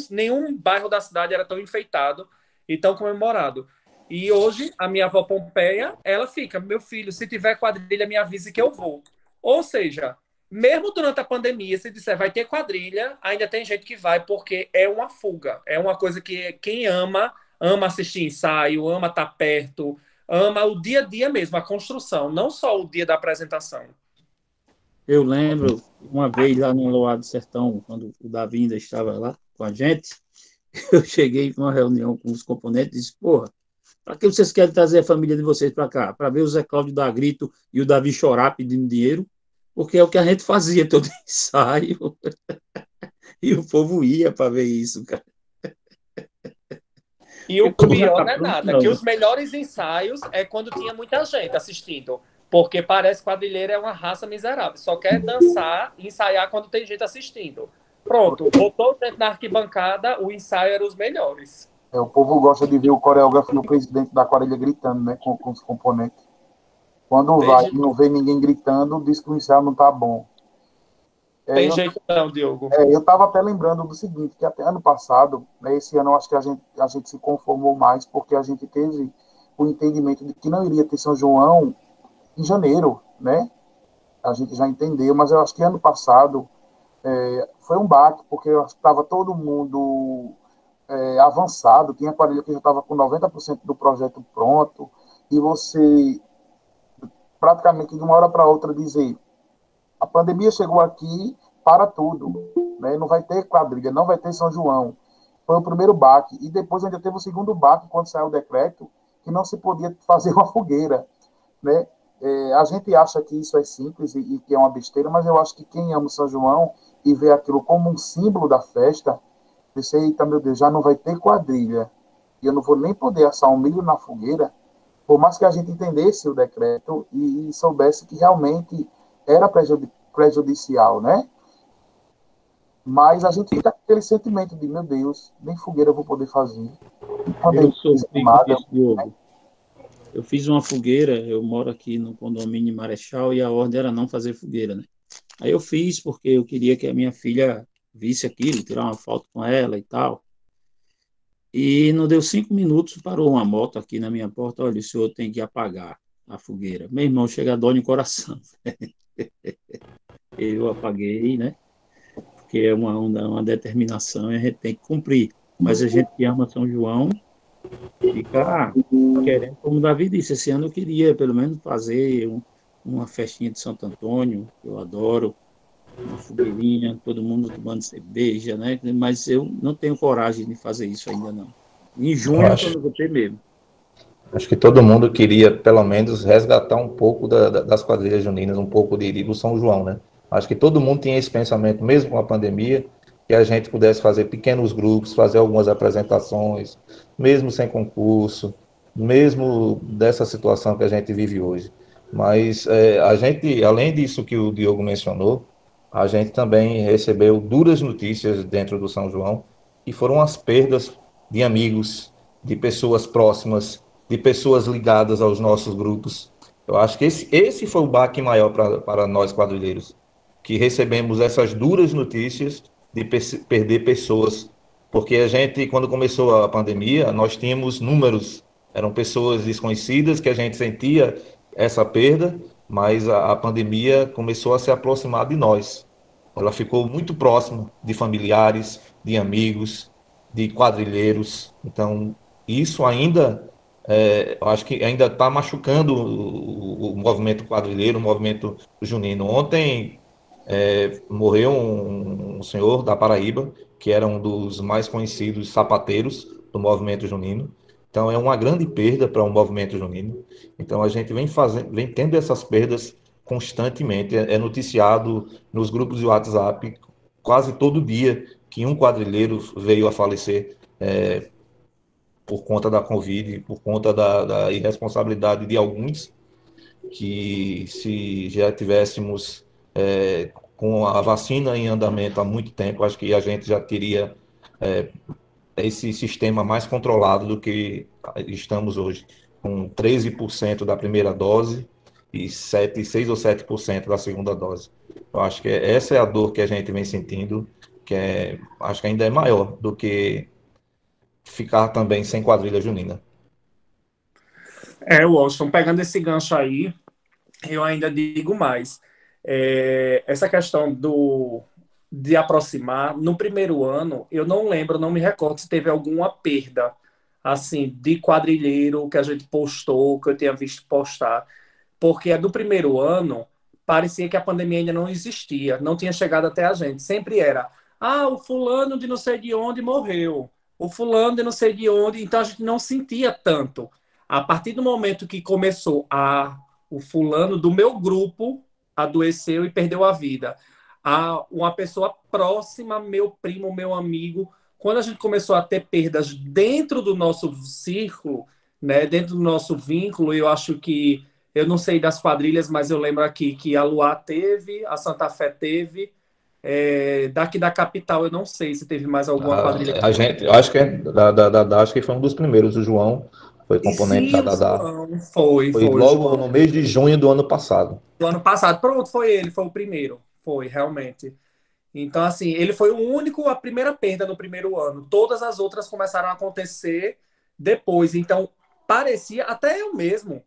nenhum bairro da cidade era tão enfeitado e tão comemorado. E hoje, a minha avó Pompeia, ela fica, meu filho, se tiver quadrilha, me avise que eu vou. Ou seja, mesmo durante a pandemia, se disser vai ter quadrilha, ainda tem gente que vai porque é uma fuga. É uma coisa que quem ama, ama assistir ensaio, ama estar perto, ama o dia a dia mesmo, a construção, não só o dia da apresentação. eu lembro uma vez lá no Loado do Sertão, quando o Davi ainda estava lá com a gente, eu cheguei para uma reunião com os componentes e disse, porra, para que vocês querem trazer a família de vocês para cá? Para ver o Zé Cláudio dar grito e o Davi chorar pedindo dinheiro? Porque é o que a gente fazia todo ensaio. E o povo ia para ver isso, cara. E o Porque quando já pior está não é pronto, nada, não, que né? os melhores ensaios é quando tinha muita gente assistindo. Porque parece que quadrilheiro é uma raça miserável. Só quer dançar e ensaiar quando tem gente assistindo. Pronto, botou dentro da arquibancada, o ensaio era os melhores. O povo gosta de ver o coreógrafo e o presidente da quadrilha gritando, né, com os componentes. Quando Tem vai e jeito, não vê ninguém gritando, diz que o ensaio não tá bom. É, tem eu, jeito não, Diogo. eu estava até lembrando do seguinte, que até ano passado, né, esse ano eu acho que a gente se conformou mais, porque a gente teve o entendimento de que não iria ter São João em janeiro, né? A gente já entendeu, mas eu acho que ano passado Foi um baque, porque estava todo mundo avançado, tinha quadrilha que já estava com 90% do projeto pronto, e você praticamente de uma hora para outra dizer, a pandemia chegou aqui, para tudo, né? Não vai ter quadrilha, não vai ter São João. Foi o primeiro baque, e depois ainda teve o segundo baque, quando saiu o decreto, que não se podia fazer uma fogueira, né? A gente acha que isso é simples e que é uma besteira, mas eu acho que quem ama o São João e vê aquilo como um símbolo da festa, disse, eita, meu Deus, já não vai ter quadrilha, e eu não vou nem poder assar um milho na fogueira, por mais que a gente entendesse o decreto e soubesse que realmente era prejudicial, né? Mas a gente fica com aquele sentimento de, meu Deus, nem fogueira eu vou poder fazer. E Eu pandemia sofri com desanimada, isso, Diogo. Eu fiz uma fogueira, eu moro aqui no condomínio Marechal e a ordem era não fazer fogueira, né? Aí eu fiz porque eu queria que a minha filha visse aquilo, tirar uma foto com ela e tal. E não deu 5 minutos, parou uma moto aqui na minha porta. Olha, o senhor tem que apagar a fogueira. Meu irmão, chega a dor no coração. Eu apaguei, né? Porque é uma determinação e a gente tem que cumprir. Mas a gente que ama São João fica querendo, como o Davi disse, esse ano eu queria pelo menos fazer uma festinha de Santo Antônio, que eu adoro, uma fogueirinha, todo mundo tomando cerveja, né? Mas eu não tenho coragem de fazer isso ainda não. Em Eu junho, acho, quando eu vou ter mesmo. acho que todo mundo queria, pelo menos, resgatar um pouco das quadrilhas juninas, um pouco do São João, né? Acho que todo mundo tinha esse pensamento, mesmo com a pandemia, que a gente pudesse fazer pequenos grupos, fazer algumas apresentações, mesmo sem concurso, mesmo dessa situação que a gente vive hoje. Mas a gente, além disso que o Diogo mencionou, a gente também recebeu duras notícias dentro do São João, e foram as perdas de amigos, de pessoas próximas, de pessoas ligadas aos nossos grupos. Eu acho que esse foi o baque maior para nós quadrilheiros, que recebemos essas duras notícias de perder pessoas, porque a gente, quando começou a pandemia, nós tínhamos números, eram pessoas desconhecidas que a gente sentia essa perda, mas a pandemia começou a se aproximar de nós. Ela ficou muito próxima de familiares, de amigos, de quadrilheiros. Então, isso ainda, eu acho que ainda está machucando o movimento quadrilheiro, o movimento junino. Ontem morreu um senhor da Paraíba, que era um dos mais conhecidos sapateiros do movimento junino. Então, é uma grande perda para o movimento junino. Então, a gente vem tendo essas perdas constantemente. É noticiado nos grupos de WhatsApp quase todo dia que um quadrilheiro veio a falecer por conta da Covid, por conta da irresponsabilidade de alguns, que se já tivéssemos com a vacina em andamento há muito tempo, acho que a gente já teria esse sistema mais controlado do que estamos hoje, com 13% da primeira dose e 6 ou 7% da segunda dose. Eu acho que essa é a dor que a gente vem sentindo, acho que ainda é maior do que ficar também sem quadrilha junina. Washington, pegando esse gancho aí, eu ainda digo mais. Essa questão de aproximar, no primeiro ano, eu não lembro, não me recordo se teve alguma perda, assim, de quadrilheiro que a gente postou, que eu tenha visto postar, porque do primeiro ano, parecia que a pandemia ainda não existia, não tinha chegado até a gente. Sempre era, o fulano de não sei de onde morreu, o fulano de não sei de onde, então a gente não sentia tanto. A partir do momento que começou o fulano do meu grupo adoeceu e perdeu a vida. Uma pessoa próxima, meu primo, meu amigo, quando a gente começou a ter perdas dentro do nosso círculo, né, dentro do nosso vínculo, eu acho que, eu não sei das quadrilhas, mas eu lembro aqui que a Luar teve, a Santa Fé teve, daqui da capital eu não sei se teve mais alguma quadrilha. A gente, eu acho que acho que foi um dos primeiros. O João foi E componente se o da. João foi o Logo João. no mês de junho do ano passado. Do ano passado, pronto, foi ele, foi o primeiro. Foi, realmente. Então, assim, ele foi o único, a primeira perda no primeiro ano. Todas as outras começaram a acontecer depois. Então, parecia, até eu mesmo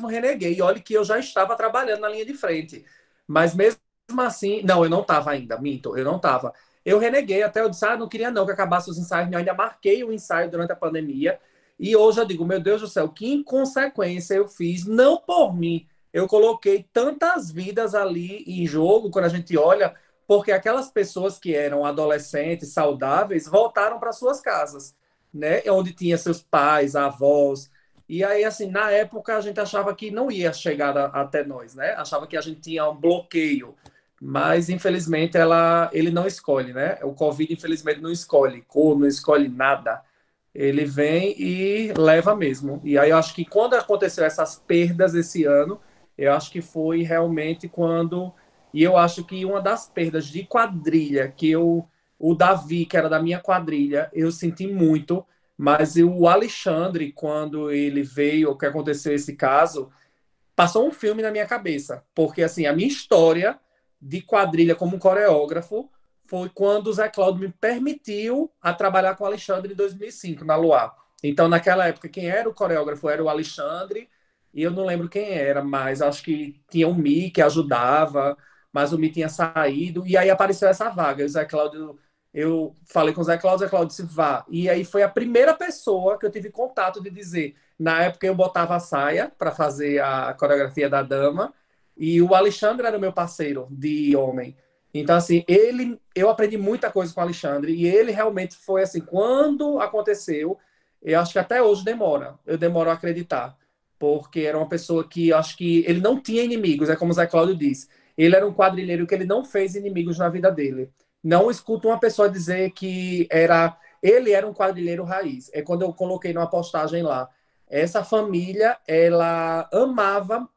reneguei. E olha que eu já estava trabalhando na linha de frente. Mas mesmo assim, não, eu não estava ainda, minto, eu não estava. Eu reneguei, até eu disse, não queria não que acabasse os ensaios, eu ainda marquei o ensaio durante a pandemia, e hoje eu digo, meu Deus do céu, que inconsequência eu fiz, não por mim, eu coloquei tantas vidas ali em jogo, quando a gente olha, porque aquelas pessoas que eram adolescentes, saudáveis, voltaram para suas casas, né, onde tinha seus pais, avós, e aí, assim, na época a gente achava que não ia chegar até nós, né, achava que a gente tinha um bloqueio, mas infelizmente ele não escolhe, né? O Covid, infelizmente, não escolhe cor, não escolhe nada. Ele vem e leva mesmo. E aí eu acho que quando aconteceu essas perdas esse ano, eu acho que foi realmente quando. E eu acho que uma das perdas de quadrilha, o Davi, que era da minha quadrilha, eu senti muito, mas o Alexandre, quando ele veio, que aconteceu esse caso, passou um filme na minha cabeça, porque assim, a minha história de quadrilha como coreógrafo foi quando o Zé Cláudio me permitiu a trabalhar com o Alexandre em 2005, na Luar. Então, naquela época, quem era o coreógrafo era o Alexandre, e eu não lembro quem era, mas acho que tinha o Mi que ajudava, mas o Mi tinha saído, e aí apareceu essa vaga. E o Zé Cláudio, eu falei com o Zé Cláudio disse, vá. E aí foi a primeira pessoa que eu tive contato de dizer, na época eu botava a saia para fazer a coreografia da dama e o Alexandre era meu parceiro de homem. Então, assim, eu aprendi muita coisa com o Alexandre e ele realmente foi assim, quando aconteceu, eu acho que até hoje eu demoro a acreditar, porque era uma pessoa que eu acho que ele não tinha inimigos, é como o Zé Cláudio disse. Ele era um quadrilheiro que ele não fez inimigos na vida dele. Não escuto uma pessoa dizer que ele era um quadrilheiro raiz. É quando eu coloquei numa postagem lá. Essa família, ela amava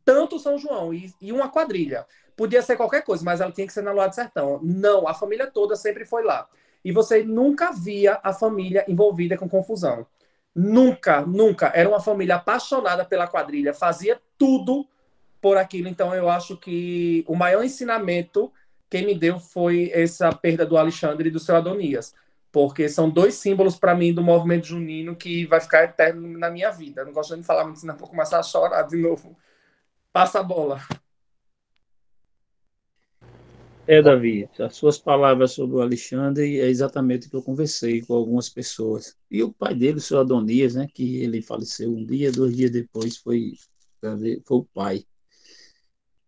tanto São João e uma quadrilha. Podia ser qualquer coisa, mas ela tinha que ser na Lua do Sertão. Não, a família toda sempre foi lá. E você nunca via a família envolvida com confusão. Nunca, nunca. Era uma família apaixonada pela quadrilha, fazia tudo por aquilo. Então, eu acho que o maior ensinamento quem me deu foi essa perda do Alexandre e do seu Adonias. Porque são dois símbolos para mim do movimento junino que vai ficar eterno na minha vida. Eu não gosto de falar muito, senão vou começar a chorar de novo. Passa a bola. Davi, as suas palavras sobre o Alexandre é exatamente o que eu conversei com algumas pessoas. E o pai dele, o seu Adonias, né, que ele faleceu um dia, 2 dias depois, foi o pai.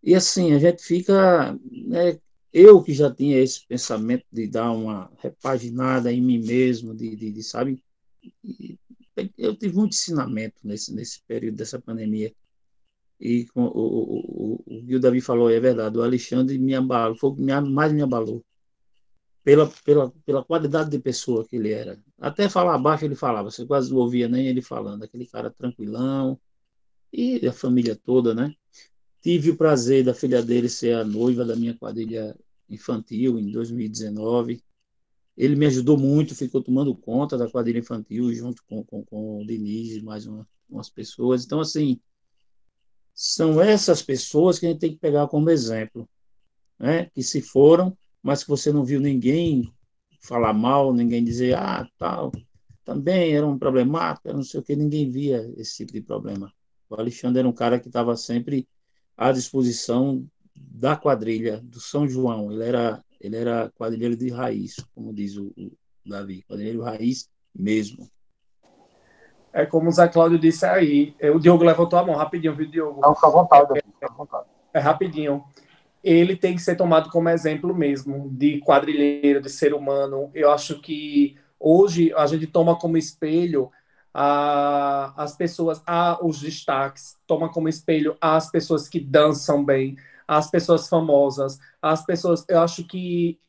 E assim, a gente fica, né, eu que já tinha esse pensamento de dar uma repaginada em mim mesmo, sabe, eu tive muito ensinamento nesse período dessa pandemia. E o que o Davi falou é verdade, o Alexandre me abalou, foi o que mais me abalou, pela qualidade de pessoa que ele era. Até falar baixo ele falava, você quase não ouvia nem ele falando, aquele cara tranquilão, e a família toda, né? Tive o prazer da filha dele ser a noiva da minha quadrilha infantil em 2019. Ele me ajudou muito, ficou tomando conta da quadrilha infantil junto com o Denise e mais umas pessoas. Então, assim, são essas pessoas que a gente tem que pegar como exemplo, né? Que se foram, mas que você não viu ninguém falar mal, ninguém dizer, tal, também era um problemático, não sei o que, ninguém via esse tipo de problema. O Alexandre era um cara que estava sempre à disposição da quadrilha do São João. Ele era quadrilheiro de raiz, como diz o Davi, quadrilheiro raiz mesmo. É como o Zé Cláudio disse aí. O Diogo levantou a mão rapidinho, viu, Diogo? Não, fica à vontade, Davi, fica à vontade. É rapidinho. Ele tem que ser tomado como exemplo mesmo de quadrilheiro, de ser humano. Eu acho que hoje a gente toma como espelho as pessoas, os destaques, toma como espelho as pessoas que dançam bem, as pessoas famosas, as pessoas. Eu acho que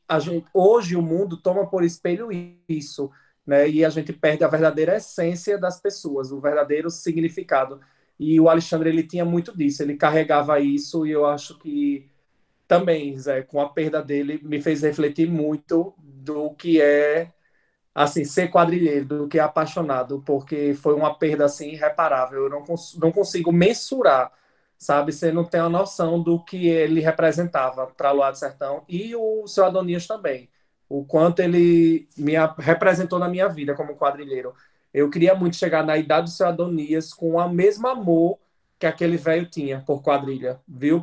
hoje o mundo toma por espelho isso, né? E a gente perde a verdadeira essência das pessoas, o verdadeiro significado. E o Alexandre ele tinha muito disso, ele carregava isso e eu acho que também, Zé, com a perda dele, me fez refletir muito do que é, assim, ser quadrilheiro, do que é apaixonado, porque foi uma perda, assim, irreparável. Eu não consigo mensurar, sabe? Você não tem a noção do que ele representava para Luar do Sertão e o seu Adonias também. O quanto ele representou na minha vida como quadrilheiro. Eu queria muito chegar na idade do seu Adonias com o mesmo amor que aquele velho tinha por quadrilha, viu?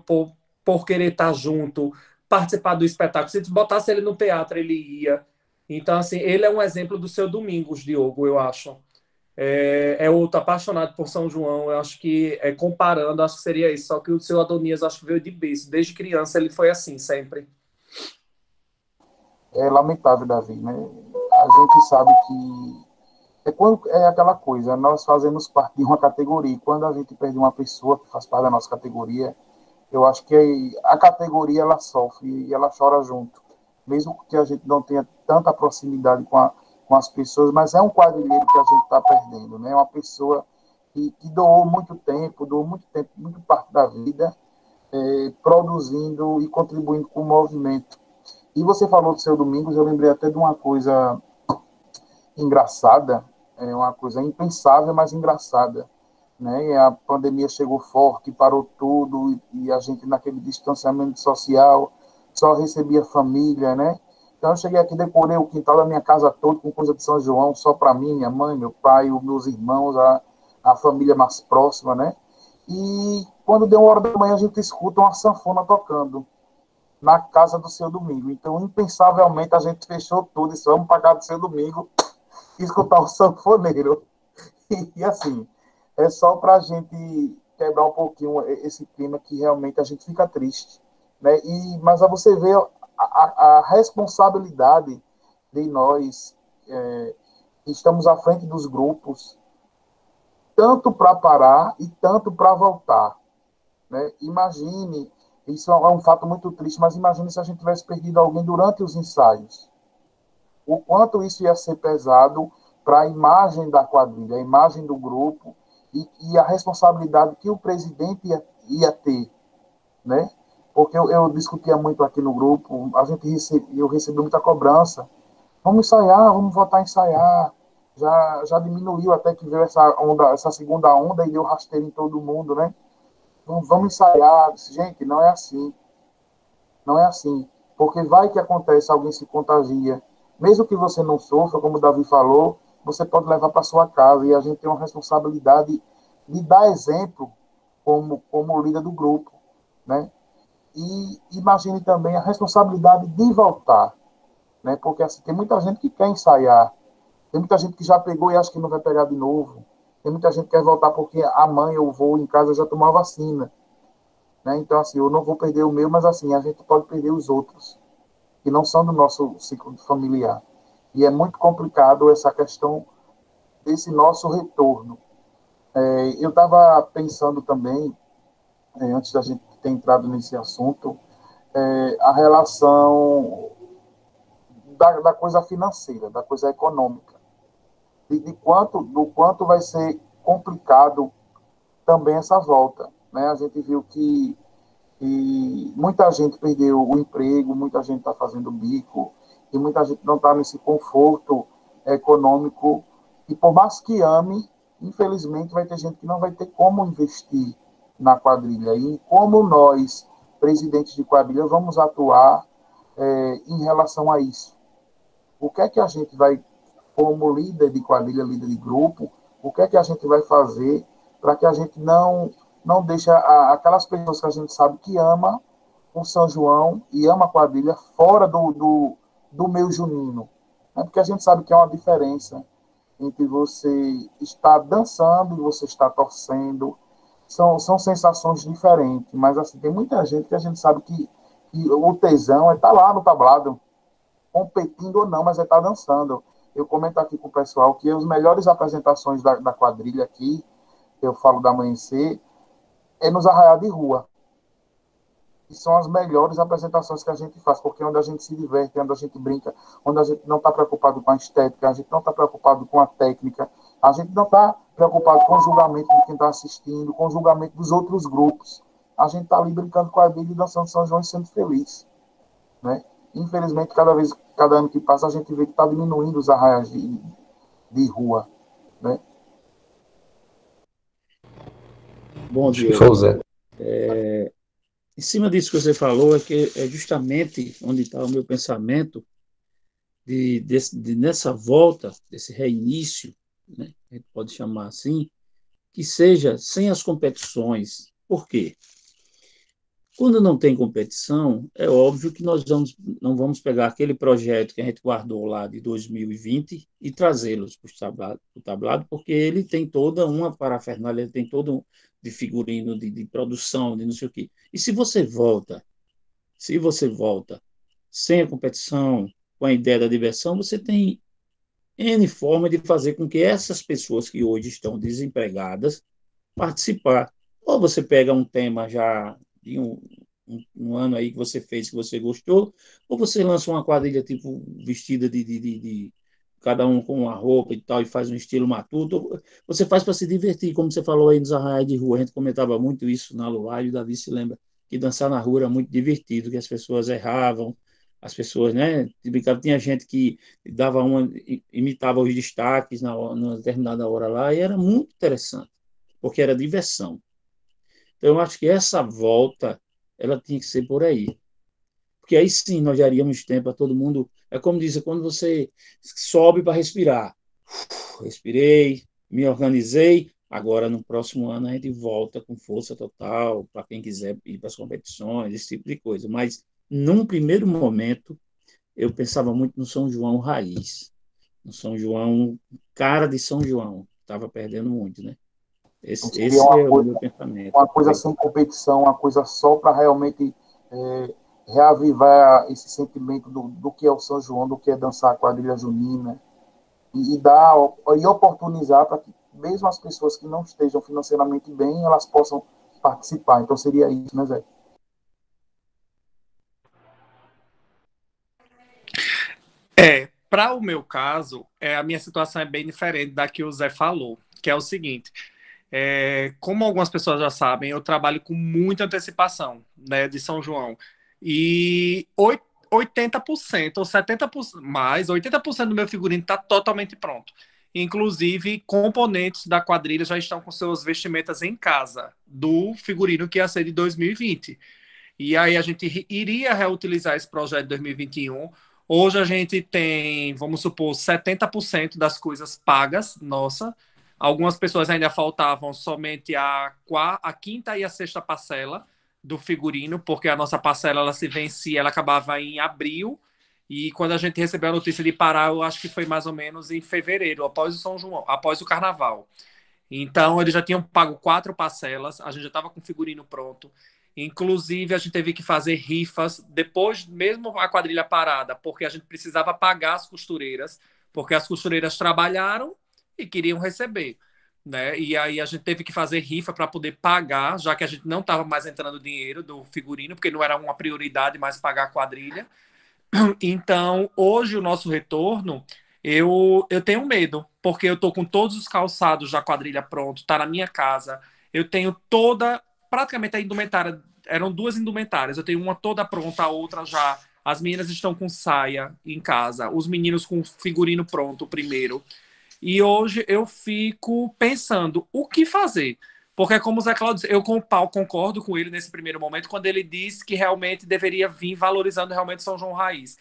por querer estar junto, participar do espetáculo. Se tu botasse ele no teatro, ele ia. Então, assim, ele é um exemplo do seu Domingos, Diogo, eu acho. É outro apaixonado por São João. Eu acho que, comparando, acho que seria isso. Só que o seu Adonias, acho que veio de berço. Desde criança, ele foi assim, sempre. É lamentável, Davi, né? A gente sabe que é aquela coisa, nós fazemos parte de uma categoria, e quando a gente perde uma pessoa que faz parte da nossa categoria, eu acho que a categoria ela sofre e ela chora junto, mesmo que a gente não tenha tanta proximidade com as pessoas, mas é um quadrilheiro que a gente está perdendo, né? Uma pessoa que doou muito tempo, muito parte da vida, produzindo e contribuindo com o movimento. E você falou do seu Domingos, eu lembrei até de uma coisa engraçada, uma coisa impensável, mas engraçada, né? E a pandemia chegou forte, parou tudo, e a gente naquele distanciamento social só recebia família, né? Então eu cheguei aqui, decorei o quintal da minha casa todo com coisa de São João, só para mim, minha mãe, meu pai, os meus irmãos, a família mais próxima, né? E quando deu 1 hora da manhã, a gente escuta uma sanfona tocando na casa do seu Domingo. Então, impensavelmente, a gente fechou tudo e disse, vamos para casa do seu Domingo e escutar o sanfoneiro. E assim, é só para a gente quebrar um pouquinho esse clima que realmente a gente fica triste, né? Mas a você ver a responsabilidade de nós que estamos à frente dos grupos, tanto para parar e tanto para voltar, né? Imagine, isso é um fato muito triste, mas imagine se a gente tivesse perdido alguém durante os ensaios. O quanto isso ia ser pesado para a imagem da quadrilha, a imagem do grupo e a responsabilidade que o presidente ia ter, né? Porque eu discutia muito aqui no grupo, eu recebi muita cobrança. Vamos ensaiar, vamos voltar a ensaiar. Já diminuiu até que veio essa segunda onda e deu rasteiro em todo mundo, né? Vamos ensaiar. Gente, não é assim. Não é assim. Porque vai que acontece, alguém se contagia. Mesmo que você não sofra, como o Davi falou, você pode levar para sua casa. E a gente tem uma responsabilidade de dar exemplo como líder do grupo, né? E imagine também a responsabilidade de voltar, né? Porque assim, tem muita gente que quer ensaiar, tem muita gente que já pegou e acha que não vai pegar de novo, tem muita gente que quer voltar porque a mãe ou o vô em casa já tomou a vacina, né? Então, assim, eu não vou perder o meu, mas assim, a gente pode perder os outros, que não são do nosso ciclo familiar. E é muito complicado essa questão desse nosso retorno. Eu estava pensando também, antes da gente ter entrado nesse assunto, a relação da coisa financeira, da coisa econômica, do quanto vai ser complicado também essa volta, né? A gente viu que muita gente perdeu o emprego, muita gente está fazendo bico, e muita gente não está nesse conforto econômico, e por mais que ame, infelizmente vai ter gente que não vai ter como investir na quadrilha, e como nós, presidentes de quadrilha, vamos atuar em relação a isso. O que é que a gente vai, como líder de quadrilha, líder de grupo, o que é que a gente vai fazer para que a gente não deixe aquelas pessoas que a gente sabe que ama o São João e ama a quadrilha fora do meio junino. É porque a gente sabe que há uma diferença entre você estar dançando e você estar torcendo. São sensações diferentes, mas assim, tem muita gente que a gente sabe que o tesão é estar lá no tablado, competindo ou não, mas é estar dançando. Eu comento aqui com o pessoal que as melhores apresentações da quadrilha aqui, eu falo da Amanhecer, é nos arraiais de rua. E são as melhores apresentações que a gente faz, porque é onde a gente se diverte, é onde a gente brinca, onde a gente não está preocupado com a estética, a gente não está preocupado com a técnica, a gente não está preocupado com o julgamento de quem está assistindo, com o julgamento dos outros grupos. A gente está ali brincando com a vida e dançando São João e sendo feliz, né? Infelizmente, cada ano que passa, a gente vê que está diminuindo os arraiais de rua, né? Bom, Acho que foi o Diogo, Zé. em cima disso que você falou, é justamente onde está o meu pensamento nessa volta, desse reinício, né, a gente pode chamar assim, que seja sem as competições. Por quê? Quando não tem competição, é óbvio que nós não vamos pegar aquele projeto que a gente guardou lá de 2020 e trazê-los para o tablado, porque ele tem toda uma parafernália, ele tem todo um de figurino, de produção, de não sei o quê. E se você volta sem a competição, com a ideia da diversão, você tem N forma de fazer com que essas pessoas que hoje estão desempregadas participar. Ou você pega um tema já de um ano aí que você fez, que você gostou, ou você lança uma quadrilha tipo vestida de cada um com uma roupa e tal, e faz um estilo matuto. Você faz para se divertir, como você falou aí nos arraiais de rua. A gente comentava muito isso na Luar, e o Davi se lembra que dançar na rua era muito divertido, que as pessoas erravam, as pessoas, né? Tinha gente que dava uma, imitava os destaques na determinada hora lá, e era muito interessante, porque era diversão. Então, eu acho que essa volta, ela tinha que ser por aí. Porque aí sim nós daríamos tempo para todo mundo. É como diz, é quando você sobe para respirar. Respirei, me organizei. Agora, no próximo ano, a gente volta com força total para quem quiser ir para as competições, esse tipo de coisa. Mas, num primeiro momento, eu pensava muito no São João raiz. No São João, cara de São João. Estava perdendo muito, né? Então, seria Esse é o meu pensamento. uma coisa sem competição, uma coisa só para realmente reavivar esse sentimento do que é o São João, do que é dançar a quadrilha junina, e oportunizar para que mesmo as pessoas que não estejam financeiramente bem, elas possam participar. Então seria isso, né, Zé? Para o meu caso, a minha situação é bem diferente da que o Zé falou, que é o seguinte: como algumas pessoas já sabem, eu trabalho com muita antecipação, né, de São João. E 80% ou 70% mais, 80% do meu figurino está totalmente pronto. Inclusive, componentes da quadrilha já estão com suas vestimentas em casa, do figurino que ia ser de 2020. E aí a gente iria reutilizar esse projeto de 2021. Hoje a gente tem, vamos supor, 70% das coisas pagas, nossa. Algumas pessoas ainda faltavam somente a quinta e a sexta parcela do figurino, porque a nossa parcela ela se vencia, ela acabava em abril. E quando a gente recebeu a notícia de parar, eu acho que foi mais ou menos em fevereiro, após o São João, após o Carnaval. Então, eles já tinham pago 4 parcelas, a gente já estava com o figurino pronto. Inclusive, a gente teve que fazer rifas depois, mesmo a quadrilha parada, porque a gente precisava pagar as costureiras, porque as costureiras trabalharam e queriam receber, né? E aí a gente teve que fazer rifa para poder pagar, já que a gente não estava mais entrando dinheiro do figurino, porque não era uma prioridade mais pagar a quadrilha. Então, hoje o nosso retorno, eu tenho medo, porque eu tô com todos os calçados da quadrilha pronto, tá na minha casa. Eu tenho praticamente a indumentária, eram 2 indumentárias. Eu tenho uma toda pronta, a outra já. As meninas estão com saia em casa, os meninos com figurino pronto, o primeiro. E hoje eu fico pensando o que fazer. Porque, como o Zé Claudio disse, eu concordo com ele nesse primeiro momento, quando ele disse que realmente deveria vir valorizando realmente São João Raiz.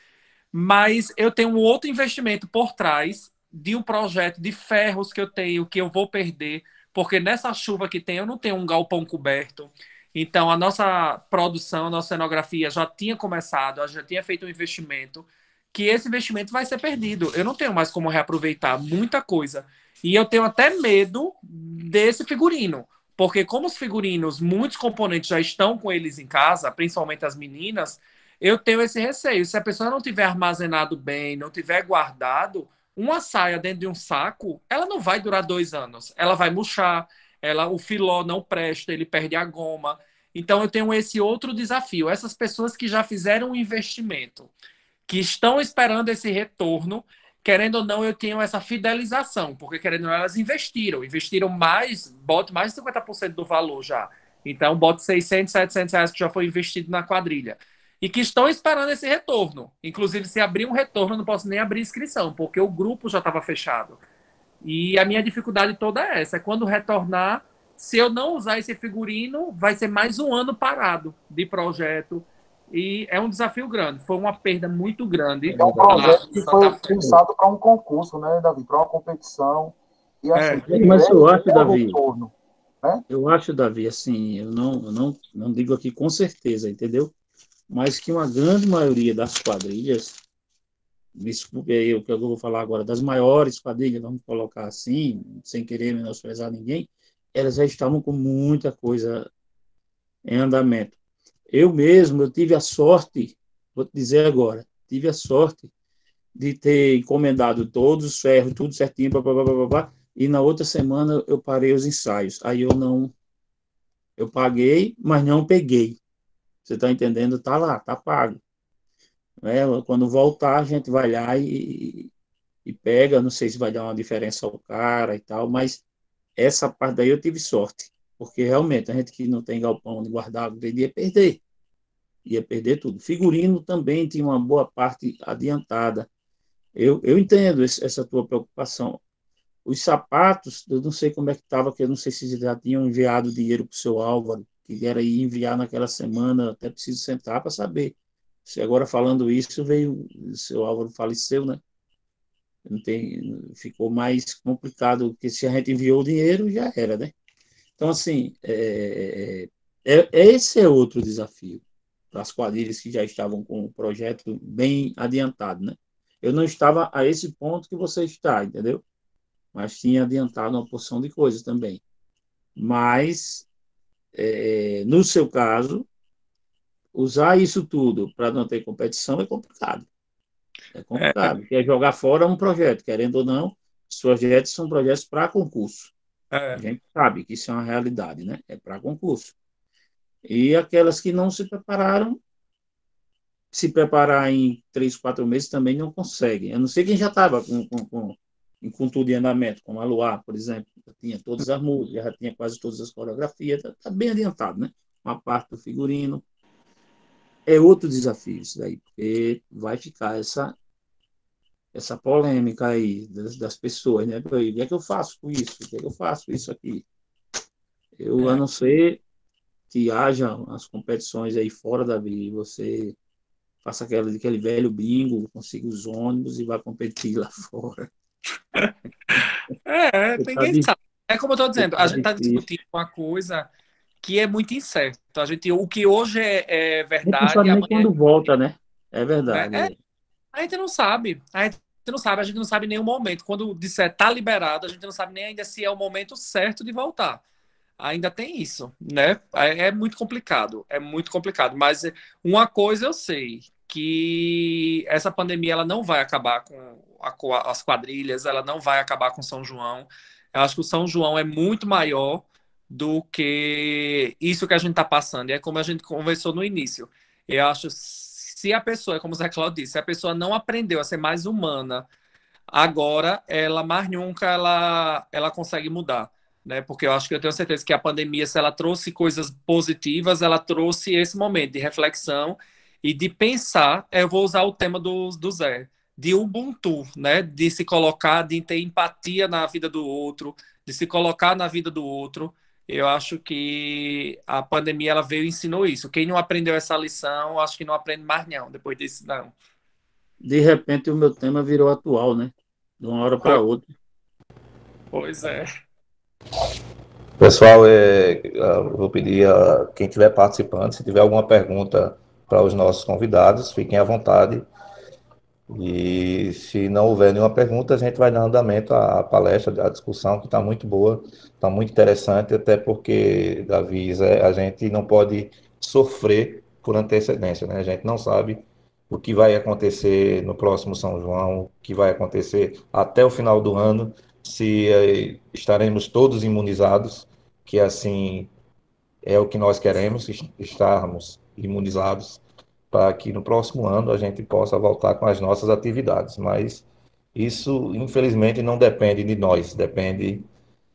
Mas eu tenho um outro investimento por trás de um projeto de ferros que eu tenho, que eu vou perder, porque nessa chuva que tem, eu não tenho um galpão coberto. Então, a nossa produção, a nossa cenografia já tinha começado, a gente já tinha feito um investimento, que esse investimento vai ser perdido. Eu não tenho mais como reaproveitar muita coisa. E eu tenho até medo desse figurino, porque como os figurinos, muitos componentes já estão com eles em casa, principalmente as meninas, eu tenho esse receio. Se a pessoa não tiver armazenado bem, não tiver guardado, uma saia dentro de um saco, ela não vai durar 2 anos. Ela vai murchar, o filó não presta, ele perde a goma. Então eu tenho esse outro desafio. Essas pessoas que já fizeram um investimento, que estão esperando esse retorno, querendo ou não, eu tenho essa fidelização, porque querendo ou não, elas investiram mais, boto mais de 50% do valor já. Então, boto 600, 700 reais que já foi investido na quadrilha. E que estão esperando esse retorno. Inclusive, se abrir um retorno, eu não posso nem abrir inscrição, porque o grupo já estava fechado. E a minha dificuldade toda é essa, é quando retornar, se eu não usar esse figurino, vai ser mais um ano parado de projeto. E é um desafio grande, foi uma perda muito grande. É um projeto que foi pensado para um concurso, né, Davi? Para uma competição. E assim, mas eu acho, Davi, retorno. Eu acho, Davi, assim, eu não digo aqui com certeza, entendeu? Mas que uma grande maioria das quadrilhas, desculpe aí o que eu vou falar agora, das maiores quadrilhas, vamos colocar assim, sem querer menosprezar ninguém, elas já estavam com muita coisa em andamento. Eu mesmo, eu tive a sorte, vou te dizer agora, tive a sorte de ter encomendado todos os ferros, tudo certinho, blá, blá, blá, blá, blá, e na outra semana eu parei os ensaios. Aí eu paguei, mas não peguei. Você está entendendo? Tá lá, tá pago. Né? Quando voltar, a gente vai lá e pega. Não sei se vai dar uma diferença ao cara e tal, mas essa parte daí eu tive sorte. Porque realmente, a gente que não tem galpão de guardar, ia perder. Ia perder tudo. Figurino também tinha uma boa parte adiantada. Eu entendo essa tua preocupação. Os sapatos, eu não sei como é que estava, que eu não sei se já tinham enviado dinheiro para o seu Álvaro, que era ir enviar naquela semana, até preciso sentar para saber. Se agora falando isso, veio, o seu Álvaro faleceu, né? Não tem, ficou mais complicado, porque se a gente enviou o dinheiro, já era, né? Então, assim, esse é outro desafio para as quadrilhas que já estavam com o projeto bem adiantado, né? Eu não estava a esse ponto que você está, entendeu? Mas tinha adiantado uma porção de coisas também. Mas, no seu caso, usar isso tudo para não ter competição é complicado. É É, complicado, porque é jogar fora um projeto, querendo ou não, os projetos são projetos para concurso. A é, gente sabe que isso é uma realidade, né? É para concurso. E aquelas que não se prepararam, se preparar em 3, 4 meses também não conseguem. Eu não sei quem já estava com tudo em andamento, como a Luar, por exemplo, já tinha todas as músicas, já tinha quase todas as coreografias, está bem adiantado, né? Uma parte do figurino. É outro desafio isso daí, porque vai ficar essa polêmica aí das pessoas, né? O que é que eu faço com isso? O que é que eu faço com isso aqui? Eu, a é. não ser que haja as competições aí fora da vida, você faça aquele velho bingo, consiga os ônibus e vá competir lá fora. Ninguém sabe. É como eu estou dizendo, a Tá gente está difícil. discutindo uma coisa que é muito incerta. O que hoje é A gente não verdade, sabe nem amanhã, quando volta, né? É né? verdade. A gente não sabe. A gente não sabe nenhum momento. Quando disser tá liberado, a gente não sabe nem ainda se é o momento certo de voltar. Ainda tem isso, né? É muito complicado, é muito complicado. Mas uma coisa eu sei, que essa pandemia ela não vai acabar com as quadrilhas, ela não vai acabar com São João. Eu acho que o São João é muito maior do que isso que a gente está passando. E é como a gente conversou no início. Eu acho, se a pessoa, como o Zé Claudio disse, se a pessoa não aprendeu a ser mais humana, agora ela mais nunca ela consegue mudar, né? Porque eu acho que eu tenho certeza que a pandemia, se ela trouxe coisas positivas, ela trouxe esse momento de reflexão e de pensar. Eu vou usar o tema do Zé, de Ubuntu, né? De se colocar, de ter empatia na vida do outro, de se colocar na vida do outro. Eu acho que a pandemia ela veio e ensinou isso. Quem não aprendeu essa lição, acho que não aprende mais não, depois disso não. De repente, o meu tema virou atual, né? De uma hora para outra. Pois é. Pessoal, eu vou pedir a quem estiver participando, se tiver alguma pergunta para os nossos convidados, fiquem à vontade. E se não houver nenhuma pergunta, a gente vai dar andamento à palestra, à discussão, que está muito boa, está muito interessante, até porque, Davi, a gente não pode sofrer por antecedência, né? A gente não sabe o que vai acontecer no próximo São João, o que vai acontecer até o final do ano, se estaremos todos imunizados, que assim é o que nós queremos, estarmos imunizados para que no próximo ano a gente possa voltar com as nossas atividades. Mas isso, infelizmente, não depende de nós, depende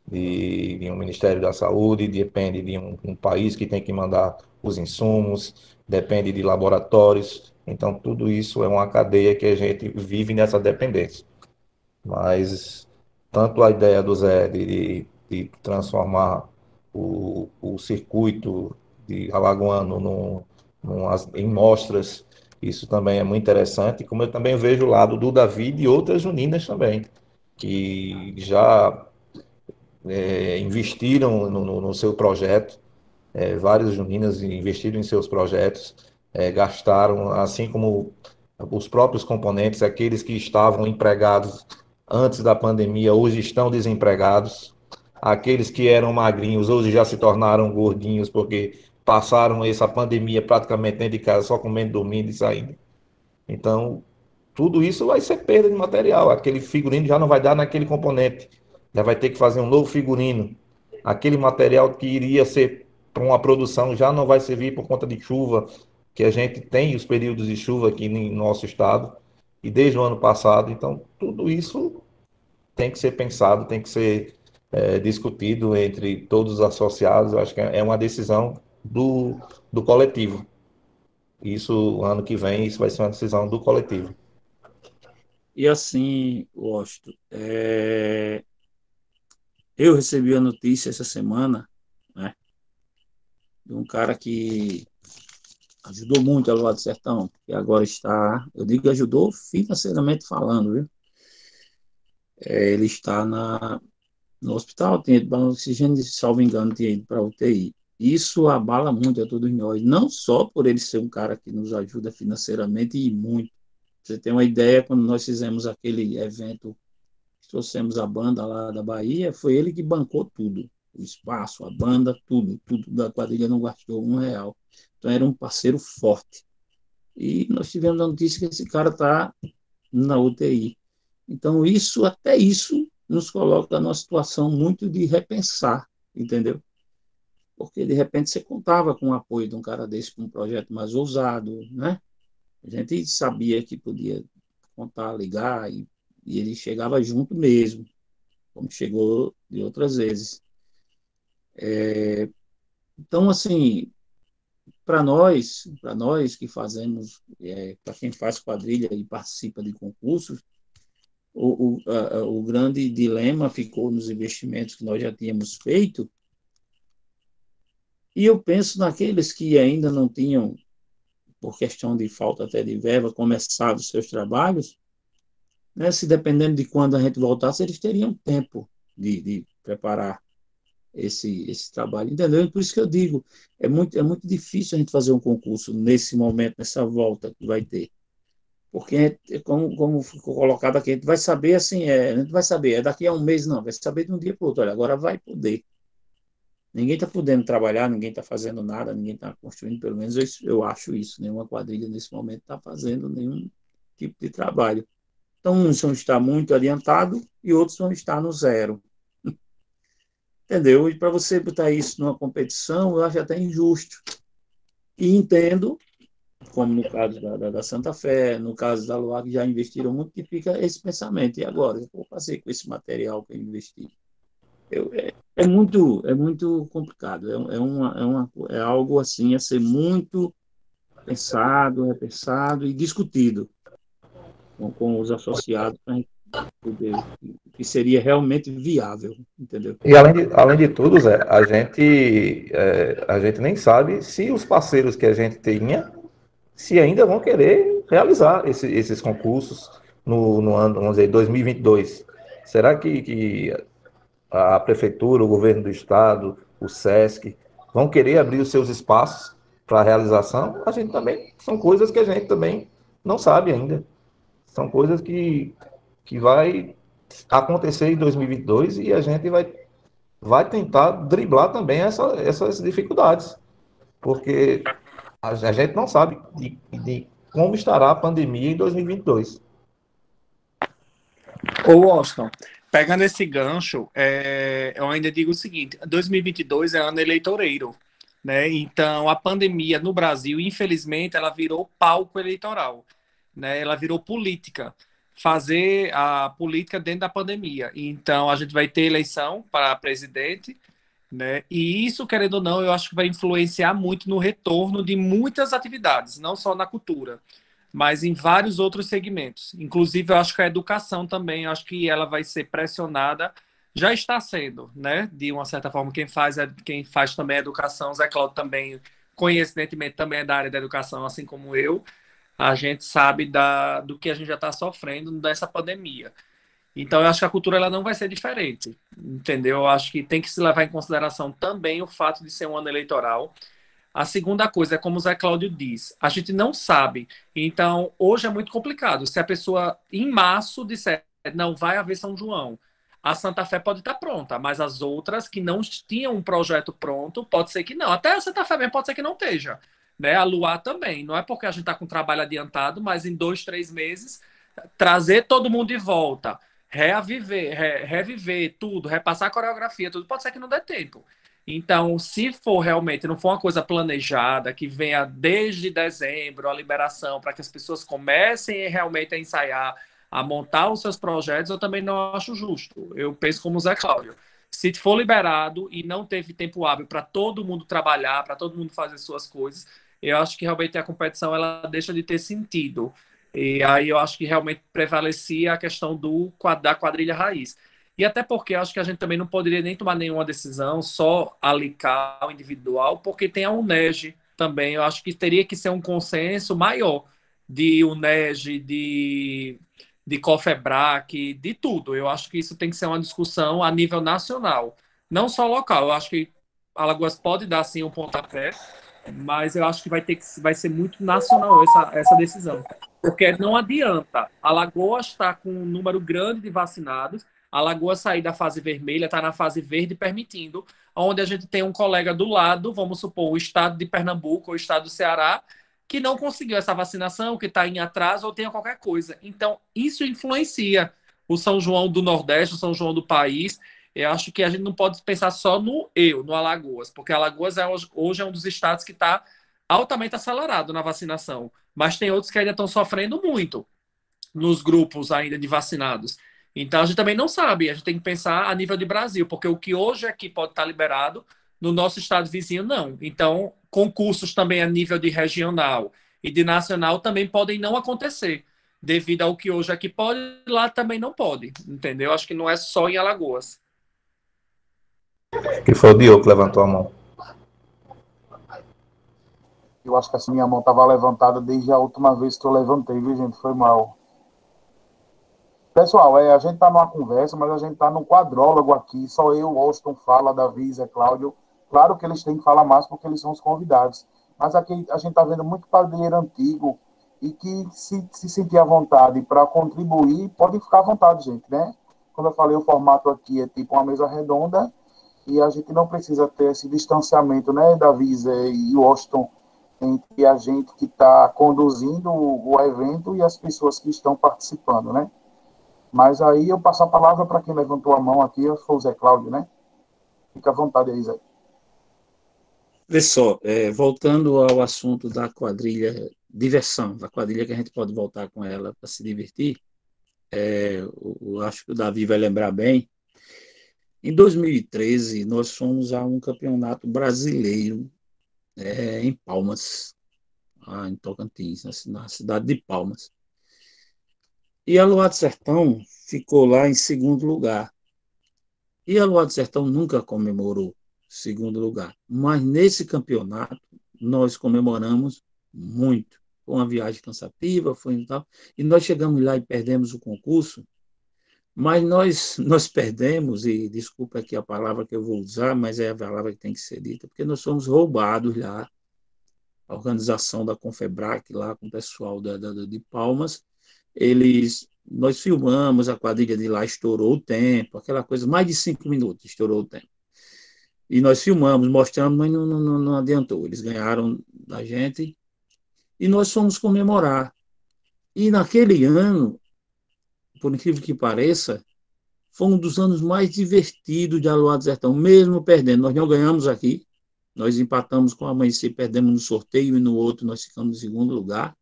de um Ministério da Saúde, depende de um país que tem que mandar os insumos, depende de laboratórios. Então, tudo isso é uma cadeia que a gente vive nessa dependência. Mas tanto a ideia do Zé de transformar o circuito de Alagoano em mostras, isso também é muito interessante, como eu também vejo o lado do Davi e de outras meninas também, que já investiram no seu projeto, vários juninas investiram em seus projetos, gastaram, assim como os próprios componentes, aqueles que estavam empregados antes da pandemia, hoje estão desempregados, aqueles que eram magrinhos, hoje já se tornaram gordinhos, porque passaram essa pandemia praticamente dentro de casa, só comendo, dormindo e saindo. Então, tudo isso vai ser perda de material. Aquele figurino já não vai dar naquele componente. Já vai ter que fazer um novo figurino. Aquele material que iria ser para uma produção já não vai servir por conta de chuva, que a gente tem os períodos de chuva aqui no nosso estado, e desde o ano passado. Então, tudo isso tem que ser pensado, tem que ser discutido entre todos os associados. Eu acho que é uma decisão do coletivo. Isso, ano que vem, isso vai ser uma decisão do coletivo. E assim, Washington, eu recebi a notícia essa semana, né, de um cara que ajudou muito a Luar do Sertão, que agora está, eu digo que ajudou financeiramente falando, viu? Ele está no hospital, tem ido para oxigênio, e, salvo engano, tinha ido para a UTI. Isso abala muito a todos nós, não só por ele ser um cara que nos ajuda financeiramente e muito. Você tem uma ideia, quando nós fizemos aquele evento, trouxemos a banda lá da Bahia, foi ele que bancou tudo. O espaço, a banda, tudo da quadrilha não gastou R$ 1. Então era um parceiro forte. E nós tivemos a notícia que esse cara está na UTI. Então até isso, nos coloca numa situação muito de repensar, entendeu? Porque de repente você contava com o apoio de um cara desse, com um projeto mais ousado, né? A gente sabia que podia contar, ligar, e ele chegava junto mesmo, como chegou de outras vezes. Então, assim, para nós que fazemos, para quem faz quadrilha e participa de concursos, o grande dilema ficou nos investimentos que nós já tínhamos feito, e eu penso naqueles que ainda não tinham, por questão de falta até de verba, começado os seus trabalhos, né? Se dependendo de quando a gente voltasse, eles teriam tempo de preparar esse trabalho, entendeu? Por isso que eu digo, é muito difícil a gente fazer um concurso nesse momento, nessa volta que vai ter. Porque, como ficou colocado aqui, a gente vai saber assim, a gente vai saber, daqui a um mês não, vai saber de um dia para o outro, olha, agora vai poder. Ninguém está podendo trabalhar, ninguém está fazendo nada, ninguém está construindo, pelo menos eu acho isso, nenhuma quadrilha nesse momento está fazendo nenhum tipo de trabalho. Então, uns vão estar muito adiantados e outros vão estar no zero. Entendeu? E para você botar isso numa competição, eu acho até injusto. E entendo, como no caso da Santa Fé, no caso da Luar, que já investiram muito, que fica esse pensamento. E agora? O que eu vou fazer com esse material que eu investi? É muito complicado. É algo assim a ser muito pensado, repensado e discutido com os associados para a gente poder, que seria realmente viável, entendeu? E além de tudo, Zé, a gente nem sabe se os parceiros que a gente tinha, se ainda vão querer realizar esses concursos no ano, vamos dizer, 2022. Será que a prefeitura, o governo do estado, o SESC, vão querer abrir os seus espaços para a realização? A gente também, são coisas que a gente também não sabe ainda. São coisas que vai acontecer em 2022 e a gente vai tentar driblar também essas dificuldades, porque a gente não sabe de como estará a pandemia em 2022. Ô, Washington, pegando esse gancho, eu ainda digo o seguinte: 2022 é ano eleitoreiro, né? Então, a pandemia no Brasil, infelizmente, ela virou palco eleitoral, né? Ela virou política, fazer a política dentro da pandemia. Então, a gente vai ter eleição para presidente, né? E isso, querendo ou não, eu acho que vai influenciar muito no retorno de muitas atividades, não só na cultura, mas em vários outros segmentos. Inclusive, eu acho que a educação também, eu acho que ela vai ser pressionada, já está sendo, né? De uma certa forma, quem faz também a educação, Zé Cláudio também, coincidentemente, também é da área da educação, assim como eu, a gente sabe do que a gente já está sofrendo dessa pandemia. Então, eu acho que a cultura ela não vai ser diferente, entendeu? Eu acho que tem que se levar em consideração também o fato de ser um ano eleitoral. A segunda coisa é como o Zé Cláudio diz, a gente não sabe. Então, hoje é muito complicado. Se a pessoa, em março, disser não vai haver São João, a Santa Fé pode estar pronta, mas as outras que não tinham um projeto pronto, pode ser que não. Até a Santa Fé mesmo pode ser que não esteja. Né? A Luar também. Não é porque a gente está com trabalho adiantado, mas em 2, 3 meses, trazer todo mundo de volta, reviver tudo, repassar a coreografia, tudo, pode ser que não dê tempo. Então, se for realmente, não for uma coisa planejada, que venha desde dezembro a liberação, para que as pessoas comecem realmente a ensaiar, a montar os seus projetos, eu também não acho justo. Eu penso como o Zé Cláudio. Se for liberado e não teve tempo hábil para todo mundo trabalhar, para todo mundo fazer suas coisas, eu acho que realmente a competição ela deixa de ter sentido. E aí eu acho que realmente prevalecia a questão da quadrilha raiz. E até porque eu acho que a gente também não poderia nem tomar nenhuma decisão só alicar o individual, porque tem a UNEG também. Eu acho que teria que ser um consenso maior de UNEG, de COFEBRAC, de tudo. Eu acho que isso tem que ser uma discussão a nível nacional, não só local. Eu acho que Alagoas pode dar sim um pontapé, mas eu acho que vai ser muito nacional essa decisão. Porque não adianta. Alagoas está com um número grande de vacinados, Alagoas sair da fase vermelha, está na fase verde permitindo, onde a gente tem um colega do lado, vamos supor, o estado de Pernambuco ou o estado do Ceará, que não conseguiu essa vacinação, que está em atraso ou tenha qualquer coisa. Então, isso influencia o São João do Nordeste, o São João do país. Eu acho que a gente não pode pensar só no Alagoas, porque Alagoas hoje é um dos estados que está altamente acelerado na vacinação, mas tem outros que ainda estão sofrendo muito nos grupos ainda de vacinados. Então a gente também não sabe, a gente tem que pensar a nível de Brasil, porque o que hoje aqui pode estar liberado, no nosso estado vizinho não. Então, concursos também a nível de regional e de nacional também podem não acontecer, devido ao que hoje aqui pode, lá também não pode, entendeu? Acho que não é só em Alagoas. Que foi o Diogo que levantou a mão. Eu acho que essa minha mão estava levantada desde a última vez que eu levantei, viu, gente? Foi mal. Pessoal, a gente está numa conversa, mas a gente está no quadrólogo aqui. Só eu, Austin, fala, Davi, Zé Cláudio. Claro que eles têm que falar mais porque eles são os convidados. Mas aqui a gente está vendo muito padrinheiro antigo e que se sentir à vontade para contribuir, pode ficar à vontade, gente, né? Como eu falei, o formato aqui é tipo uma mesa redonda e a gente não precisa ter esse distanciamento, né, Davi, Zé e Austin, entre a gente que está conduzindo o evento e as pessoas que estão participando, né? Mas aí eu passo a palavra para quem levantou a mão aqui, foi o Zé Cláudio, né? Fica à vontade aí, Zé. Vê só, voltando ao assunto da quadrilha, diversão, da quadrilha que a gente pode voltar com ela para se divertir, eu acho que o Davi vai lembrar bem. Em 2013, nós fomos a um campeonato brasileiro em Palmas, em Tocantins, na cidade de Palmas. E a Luar do Sertão ficou lá em segundo lugar. E a Luar do Sertão nunca comemorou segundo lugar. Mas nesse campeonato, nós comemoramos muito. Foi uma viagem cansativa, foi e tal. E nós chegamos lá e perdemos o concurso, mas nós perdemos, e desculpa aqui a palavra que eu vou usar, mas é a palavra que tem que ser dita, porque nós fomos roubados lá, a organização da Confebrac, lá com o pessoal de Palmas, nós filmamos, a quadrilha de lá estourou o tempo, aquela coisa, mais de 5 minutos estourou o tempo. E nós filmamos, mostramos, mas não adiantou. Eles ganharam da gente e nós fomos comemorar. E naquele ano, por incrível que pareça, foi um dos anos mais divertidos de Aluá do Sertão, mesmo perdendo. Nós não ganhamos aqui, nós empatamos com a Amanhecer, perdemos no sorteio e no outro nós ficamos em segundo lugar.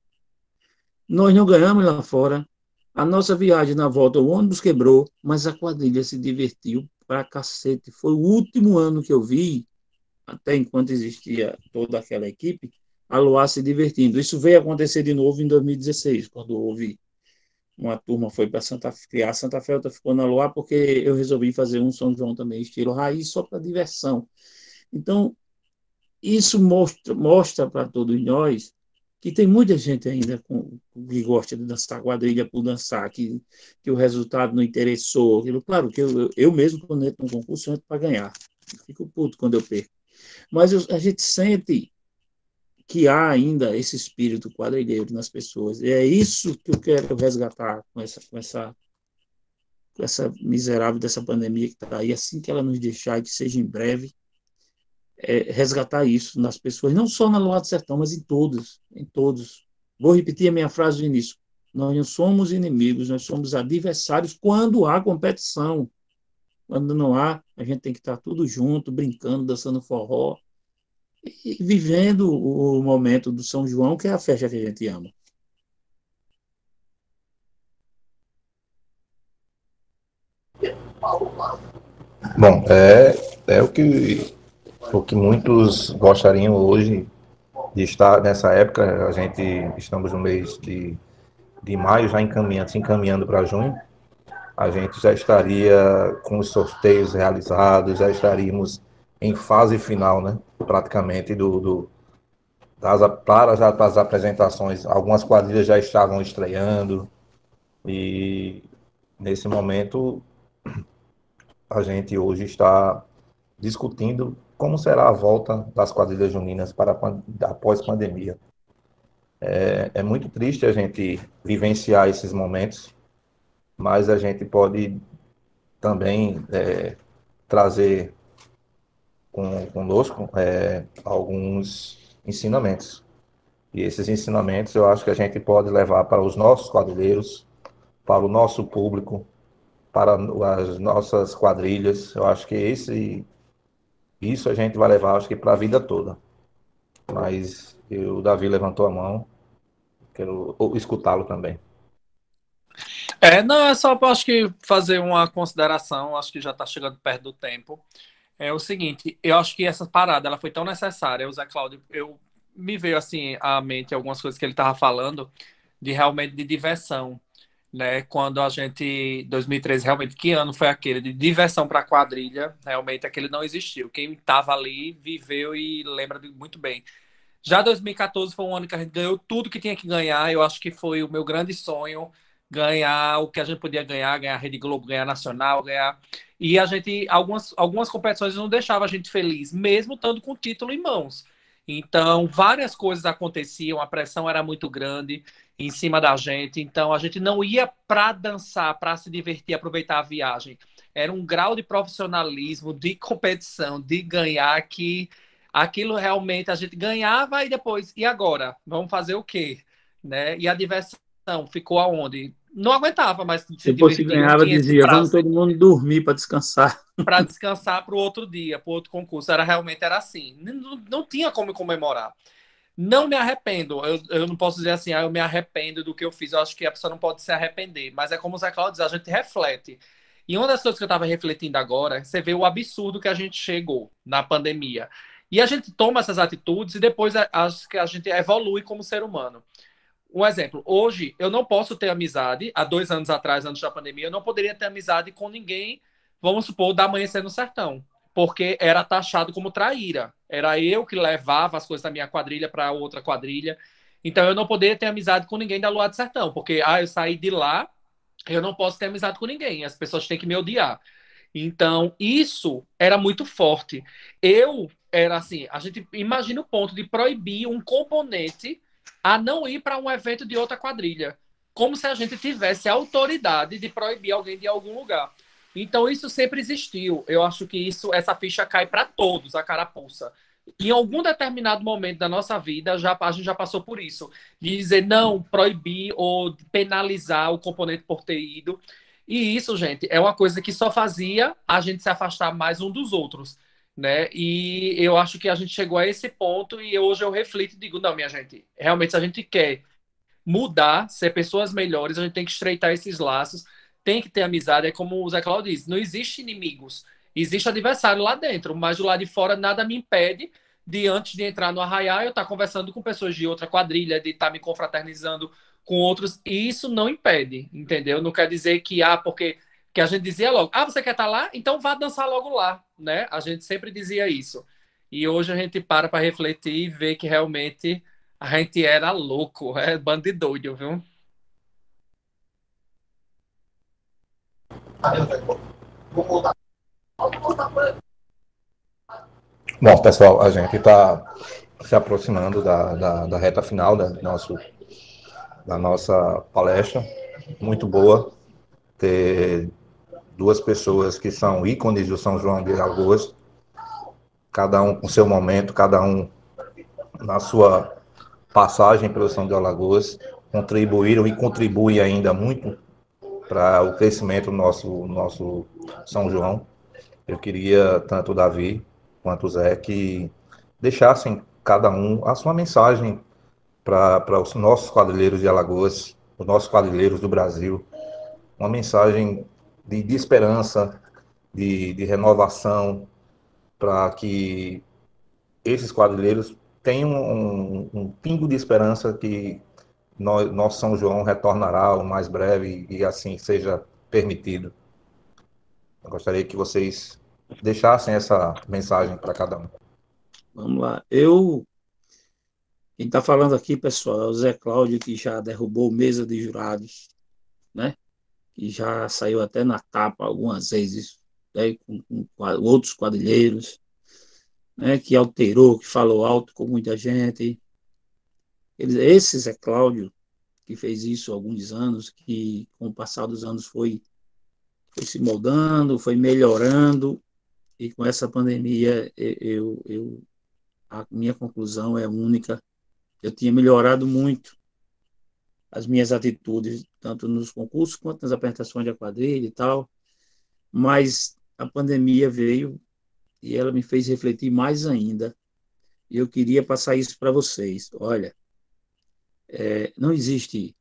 Nós não ganhamos lá fora. A nossa viagem na volta, o ônibus quebrou, mas a quadrilha se divertiu pra cacete. Foi o último ano que eu vi, até enquanto existia toda aquela equipe, a Luar se divertindo. Isso veio acontecer de novo em 2016, quando houve uma turma foi para Santa Fé, a Santa Fé outra ficou na Luar, porque eu resolvi fazer um São João também, estilo raiz, só para diversão. Então, isso mostra para todos nós que tem muita gente ainda que gosta de dançar quadrilha por dançar, que o resultado não interessou. Claro que eu mesmo, quando entro no concurso, eu entro para ganhar. Eu fico puto quando eu perco. Mas a gente sente que há ainda esse espírito quadrilheiro nas pessoas. E é isso que eu quero resgatar com essa miserável dessa pandemia que está aí, assim que ela nos deixar, e que seja em breve, resgatar isso nas pessoas, não só na Luar do Sertão, mas em todos, em todos. Vou repetir a minha frase do início. Nós não somos inimigos, nós somos adversários quando há competição. Quando não há, a gente tem que estar tudo junto, brincando, dançando forró e vivendo o momento do São João, que é a festa que a gente ama. Bom, é o que muitos gostariam hoje de estar nessa época. A gente estamos no mês de maio, já se encaminhando para junho. A gente já estaria com os sorteios realizados, já estaríamos em fase final, né? Praticamente para as apresentações. Algumas quadrilhas já estavam estreando e nesse momento a gente hoje está discutindo como será a volta das quadrilhas juninas após pandemia. É muito triste a gente vivenciar esses momentos, mas a gente pode também trazer conosco alguns ensinamentos. E esses ensinamentos eu acho que a gente pode levar para os nossos quadrilheiros, para o nosso público, para as nossas quadrilhas. Eu acho que isso a gente vai levar, acho que para a vida toda. Mas o Davi levantou a mão, quero escutá-lo também. Não, é só acho que fazer uma consideração, acho que já está chegando perto do tempo. É o seguinte, eu acho que essa parada ela foi tão necessária, o Zé Cláudio, me veio assim à mente algumas coisas que ele estava falando de realmente de diversão, né? Quando a gente 2013 realmente que ano foi aquele de diversão para quadrilha, realmente aquele não existiu. Quem estava ali viveu e lembra muito bem. Já 2014 foi um ano que a gente ganhou tudo que tinha que ganhar. Eu acho que foi o meu grande sonho ganhar o que a gente podia ganhar Rede Globo, ganhar Nacional, ganhar. E a gente, algumas competições não deixavam a gente feliz, mesmo estando com o título em mãos. Então, várias coisas aconteciam, a pressão era muito grande em cima da gente. Então, a gente não ia para dançar, para se divertir, aproveitar a viagem. Era um grau de profissionalismo, de competição, de ganhar que aquilo realmente a gente ganhava e depois, e agora? Vamos fazer o quê? Né? E a diversão ficou aonde? Não aguentava mais se Depois que divertir, não ganhava, tinha esse dizia, vamos prazo todo mundo dormir para descansar. para descansar para o outro dia, para o outro concurso. Realmente era assim. Não tinha como comemorar. Não me arrependo. Eu não posso dizer assim, eu me arrependo do que eu fiz. Eu acho que a pessoa não pode se arrepender. Mas é como o Zé Cláudio diz, a gente reflete. E uma das coisas que eu estava refletindo agora, você vê o absurdo que a gente chegou na pandemia. E a gente toma essas atitudes e depois acho que a gente evolui como ser humano. Um exemplo, hoje eu não posso ter amizade, há 2 anos atrás, antes da pandemia, eu não poderia ter amizade com ninguém, vamos supor, da Amanhecer no Sertão, porque era taxado como traíra. Era eu que levava as coisas da minha quadrilha para outra quadrilha. Então eu não poderia ter amizade com ninguém da Luar do Sertão, porque eu saí de lá, eu não posso ter amizade com ninguém, as pessoas têm que me odiar. Então, isso era muito forte. Eu era assim, a gente imagina o ponto de proibir um componente a não ir para um evento de outra quadrilha, como se a gente tivesse a autoridade de proibir alguém de algum lugar. Então, isso sempre existiu. Eu acho que essa ficha cai para todos, a carapuça. Em algum determinado momento da nossa vida, a gente já passou por isso. De dizer não, proibir ou penalizar o componente por ter ido. E isso, gente, é uma coisa que só fazia a gente se afastar mais um dos outros, né? E eu acho que a gente chegou a esse ponto e hoje eu reflito e digo, não, minha gente, realmente se a gente quer mudar, ser pessoas melhores, a gente tem que estreitar esses laços, tem que ter amizade, é como o Zé Claudio diz, não existe inimigos, existe adversário lá dentro, mas do lado de fora nada me impede de, antes de entrar no arraial, eu estar conversando com pessoas de outra quadrilha, de estar me confraternizando com outros, e isso não impede, entendeu? Não quer dizer que, porque que a gente dizia logo, você quer estar lá? Então vá dançar logo lá, né? A gente sempre dizia isso. E hoje a gente para refletir e ver que realmente A gente era louco, bando de doido, viu? Bom, pessoal, a gente está se aproximando da reta final da nossa palestra. Muito boa ter duas pessoas que são ícones do São João de Alagoas, cada um com seu momento, cada um na sua passagem pelo São de Alagoas, contribuíram e contribuem ainda muito para o crescimento do nosso São João. Eu queria, tanto o Davi quanto o Zé, que deixassem cada um a sua mensagem para os nossos quadrilheiros de Alagoas, os nossos quadrilheiros do Brasil, uma mensagem de esperança, de renovação, para que esses quadrilheiros tenham um pingo de esperança que nosso São João retornará o mais breve e assim seja permitido. Eu gostaria que vocês deixassem essa mensagem para cada um. Vamos lá. Quem está falando aqui, pessoal, é o Zé Cláudio, que já derrubou mesa de jurados, né? Que já saiu até na tapa algumas vezes, né? Com outros quadrilheiros, né? Que alterou, que falou alto com muita gente. Esse Zé Cláudio, que fez isso há alguns anos, que com o passar dos anos foi se moldando, foi melhorando, e com essa pandemia a minha conclusão é única. Eu tinha melhorado muito as minhas atitudes, tanto nos concursos quanto nas apresentações de quadrilha e tal, mas a pandemia veio e ela me fez refletir mais ainda, e eu queria passar isso para vocês. Olha, não existe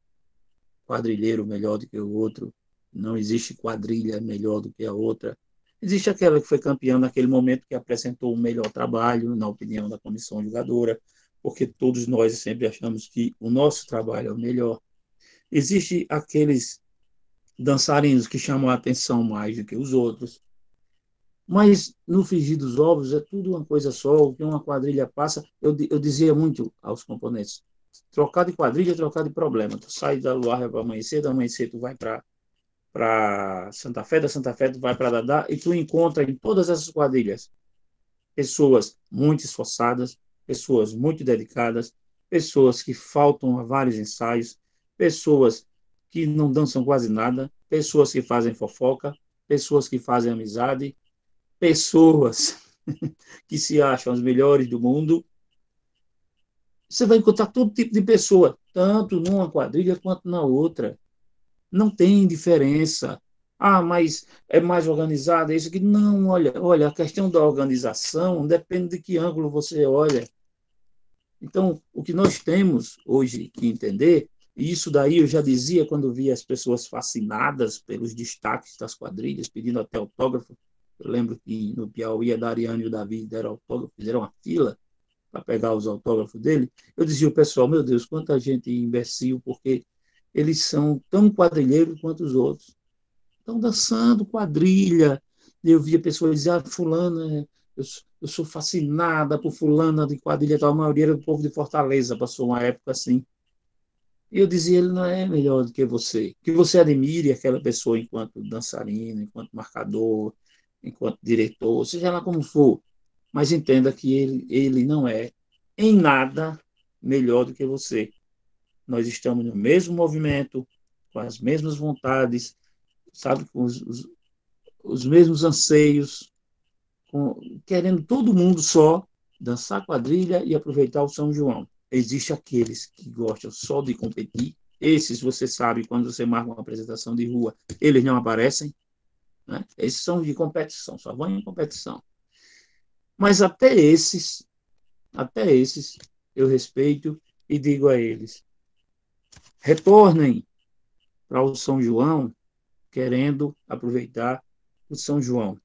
quadrilheiro melhor do que o outro, não existe quadrilha melhor do que a outra. Existe aquela que foi campeã naquele momento, que apresentou o melhor trabalho, na opinião da comissão julgadora, porque todos nós sempre achamos que o nosso trabalho é o melhor. Existe aqueles dançarinos que chamam a atenção mais do que os outros, mas no frigir dos ovos é tudo uma coisa só. O que uma quadrilha passa, eu dizia muito aos componentes: trocar de quadrilha é trocar de problema. Tu sai da Luar para amanhecer, da amanhecer tu vai para Santa Fé, da Santa Fé tu vai para Dadá, e tu encontra em todas essas quadrilhas pessoas muito esforçadas, pessoas muito dedicadas, pessoas que faltam a vários ensaios, pessoas que não dançam quase nada, pessoas que fazem fofoca, pessoas que fazem amizade, pessoas que se acham as melhores do mundo. Você vai encontrar todo tipo de pessoa, tanto numa quadrilha quanto na outra. Não tem diferença. Ah, mas é mais organizado, é isso aqui. Não, olha, a questão da organização depende de que ângulo você olha. Então, o que nós temos hoje que entender, e isso daí eu já dizia quando via as pessoas fascinadas pelos destaques das quadrilhas, pedindo até autógrafo. Eu lembro que no Piauí, a Dariane e o Davi deram autógrafo, fizeram uma fila para pegar os autógrafos dele. Eu dizia ao pessoal: meu Deus, quanta gente imbecil, porque eles são tão quadrilheiros quanto os outros. Estão dançando quadrilha. Eu via pessoas dizer: ah, fulana, eu sou fascinada por fulana de quadrilha, tal. A maioria era do povo de Fortaleza, passou uma época assim. E eu dizia: ele não é melhor do que você. Que você admire aquela pessoa enquanto dançarino, enquanto marcador, enquanto diretor, seja lá como for. Mas entenda que ele não é em nada melhor do que você. Nós estamos no mesmo movimento, com as mesmas vontades, sabe, com os mesmos anseios, querendo todo mundo só dançar quadrilha e aproveitar o São João. Existem aqueles que gostam só de competir. Esses, você sabe, quando você marca uma apresentação de rua, eles não aparecem, né? Esses são de competição, só vão em competição. Mas até esses, eu respeito e digo a eles: retornem para o São João querendo aproveitar o São João.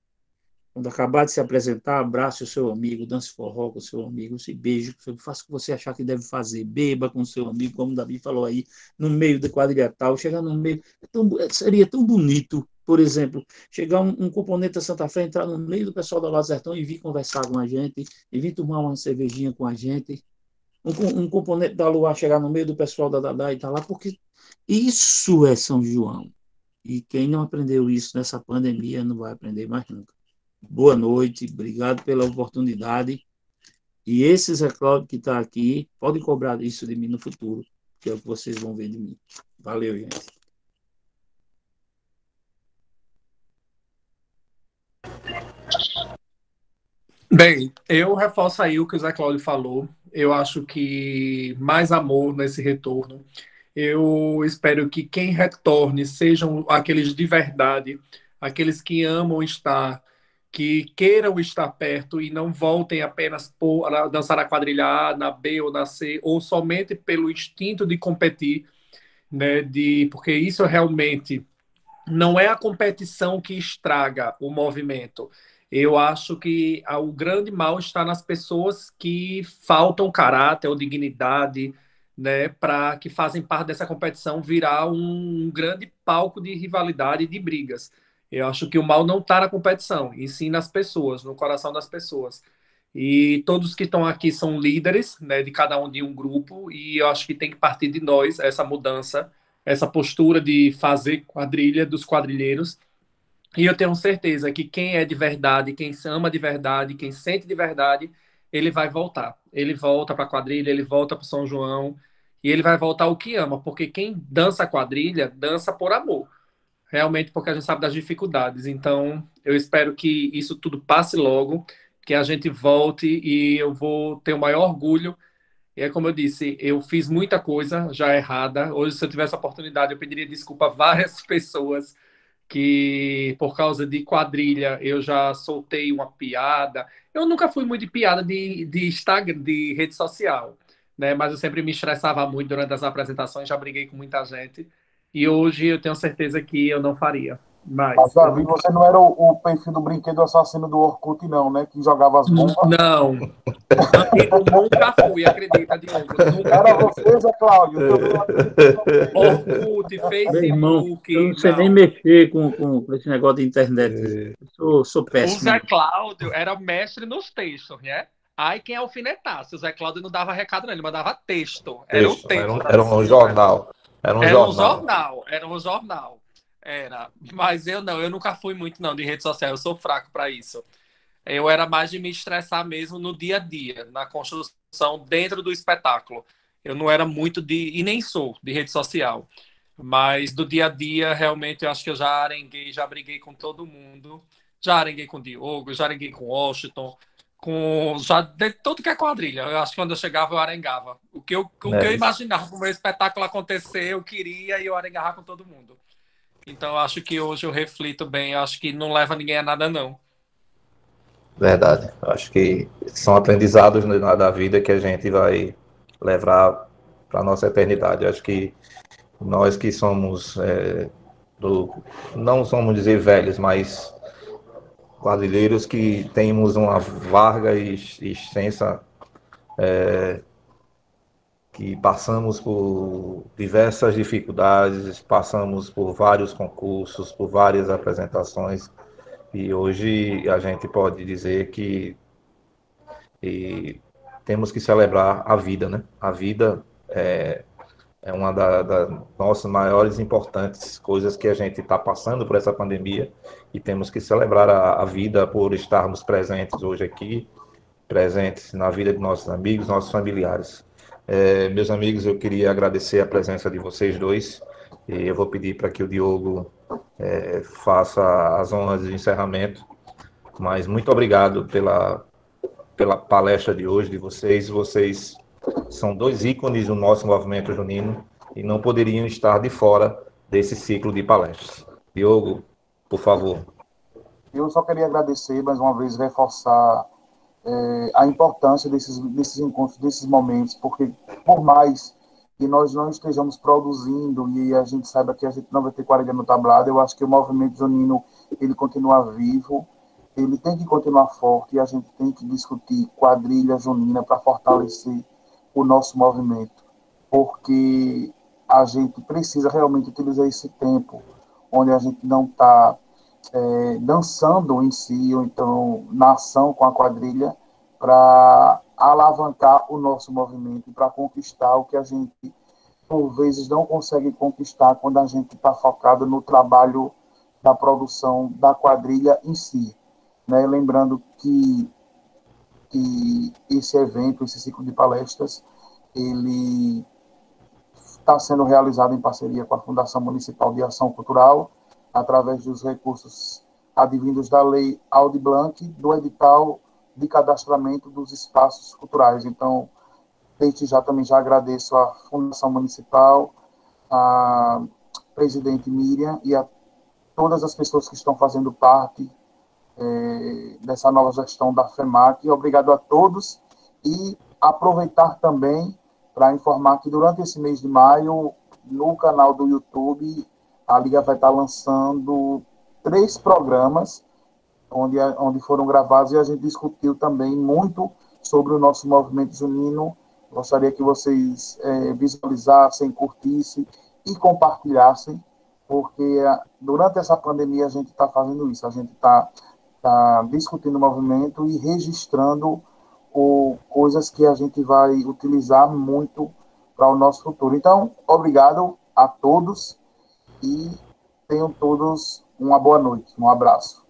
Quando acabar de se apresentar, abrace o seu amigo, dance forró com o seu amigo, se beije, faça o que você achar que deve fazer, beba com o seu amigo, como o Davi falou aí, no meio da quadrilha tal, chegar no meio, seria tão bonito, por exemplo, chegar um componente da Santa Fé, entrar no meio do pessoal da Lazertão e vir conversar com a gente, e vir tomar uma cervejinha com a gente. um componente da Luar chegar no meio do pessoal da Dadá e tá lá, porque isso é São João. E quem não aprendeu isso nessa pandemia não vai aprender mais nunca. Boa noite, obrigado pela oportunidade. E esse Zé Cláudio que está aqui, pode cobrar isso de mim no futuro, que é o que vocês vão ver de mim. Valeu, gente. Bem, eu reforço aí o que o Zé Cláudio falou. Eu acho que mais amor nesse retorno. Eu espero que quem retorne sejam aqueles de verdade, aqueles que amam estar, que queiram estar perto e não voltem apenas por dançar a quadrilha A, na B ou na C, ou somente pelo instinto de competir, né? Porque isso realmente não é a competição que estraga o movimento. Eu acho que o grande mal está nas pessoas que faltam caráter ou dignidade, né, para que fazem parte dessa competição virar um grande palco de rivalidade e de brigas. Eu acho que o mal não está na competição, e sim nas pessoas, no coração das pessoas. E todos que estão aqui são líderes, né, de cada um de um grupo, e eu acho que tem que partir de nós essa mudança, essa postura de fazer quadrilha dos quadrilheiros. E eu tenho certeza que quem é de verdade, quem se ama de verdade, quem sente de verdade, ele vai voltar. Ele volta para a quadrilha, ele volta para São João e ele vai voltar o que ama, porque quem dança quadrilha, dança por amor. Realmente porque a gente sabe das dificuldades. Então, eu espero que isso tudo passe logo, que a gente volte e eu vou ter o maior orgulho. E é como eu disse, eu fiz muita coisa já errada. Hoje, se eu tivesse a oportunidade, eu pediria desculpa a várias pessoas que, por causa de quadrilha, eu já soltei uma piada. Eu nunca fui muito de piada de Instagram, de rede social, né? Mas eu sempre me estressava muito durante as apresentações, já briguei com muita gente. E hoje eu tenho certeza que eu não faria. Mas, Mas eu Davi, não você não era o perfil do brinquedo assassino do Orkut, não, né? Que jogava as bombas. Não, amigo, nunca fui, acredita, Diogo, nunca Era fui. você, Zé Cláudio, que eu vi lá no YouTube também. Orkut, Meu irmão, eu não Facebook, sei nem não. mexer com esse negócio de internet. Eu sou O péssimo. Zé Cláudio era mestre nos textos, né? Ai, quem alfinetasse. O Zé Cláudio não dava recado, não, ele mandava texto. Era o Texto, texto da era um bicicleta. jornal. Era um Era um jornal. jornal, era um jornal. Era. Mas eu não, eu nunca fui muito, não, de rede social. Eu sou fraco para isso. Eu era mais de me estressar mesmo no dia a dia, na construção dentro do espetáculo. Eu não era muito de, e nem sou, de rede social. Mas do dia a dia, realmente, eu acho que eu já arenguei, já briguei com todo mundo. Já arenguei com o Diogo, já arenguei com o Washington, com já de tudo que é quadrilha. Eu acho que quando eu chegava, eu arengava. O que eu Né? imaginava para o meu espetáculo acontecer, eu queria e eu arengava com todo mundo. Então, eu acho que hoje eu reflito bem. Eu acho que não leva ninguém a nada, não. Verdade. Acho que são aprendizados da vida que a gente vai levar para a nossa eternidade. Acho que nós que somos, não somos dizer velhos, mas quadrilheiros que temos uma larga e extensa, que passamos por diversas dificuldades, passamos por vários concursos, por várias apresentações, e hoje a gente pode dizer que e temos que celebrar a vida, né? A vida é uma das nossas maiores importantes coisas que a gente está passando por essa pandemia e temos que celebrar a vida por estarmos presentes hoje aqui, presentes na vida de nossos amigos, nossos familiares. Meus amigos, eu queria agradecer a presença de vocês dois e eu vou pedir para que o Diogo faça as honras de encerramento, mas muito obrigado pela palestra de hoje de vocês. Vocês são dois ícones do nosso movimento junino e não poderiam estar de fora desse ciclo de palestras. Diogo, por favor. Eu só queria agradecer, mais uma vez, reforçar a importância desses encontros, desses momentos, porque por mais que nós não estejamos produzindo e a gente saiba que a gente não vai ter quadrilha no tablado, eu acho que o movimento junino, ele continua vivo, ele tem que continuar forte e a gente tem que discutir quadrilha junina para fortalecer o nosso movimento, porque a gente precisa realmente utilizar esse tempo onde a gente não está dançando em si, ou então na ação com a quadrilha, para alavancar o nosso movimento, para conquistar o que a gente, por vezes, não consegue conquistar quando a gente está focado no trabalho da produção da quadrilha em si. Né? Lembrando que esse evento, esse ciclo de palestras, ele está sendo realizado em parceria com a Fundação Municipal de Ação Cultural, através dos recursos advindos da Lei Aldir Blanc, do edital de cadastramento dos espaços culturais. Então, desde já também já agradeço à Fundação Municipal, à presidente Miriam e a todas as pessoas que estão fazendo parte dessa nova gestão da FEMAC. Obrigado a todos e aproveitar também para informar que durante esse mês de maio, no canal do YouTube, a Liga vai estar lançando 3 programas onde foram gravados, e a gente discutiu também muito sobre o nosso movimento junino. Gostaria que vocês visualizassem, curtissem e compartilhassem, porque durante essa pandemia a gente está fazendo isso, a gente está discutindo o movimento e registrando coisas que a gente vai utilizar muito para o nosso futuro. Então, obrigado a todos e tenham todos uma boa noite. Um abraço.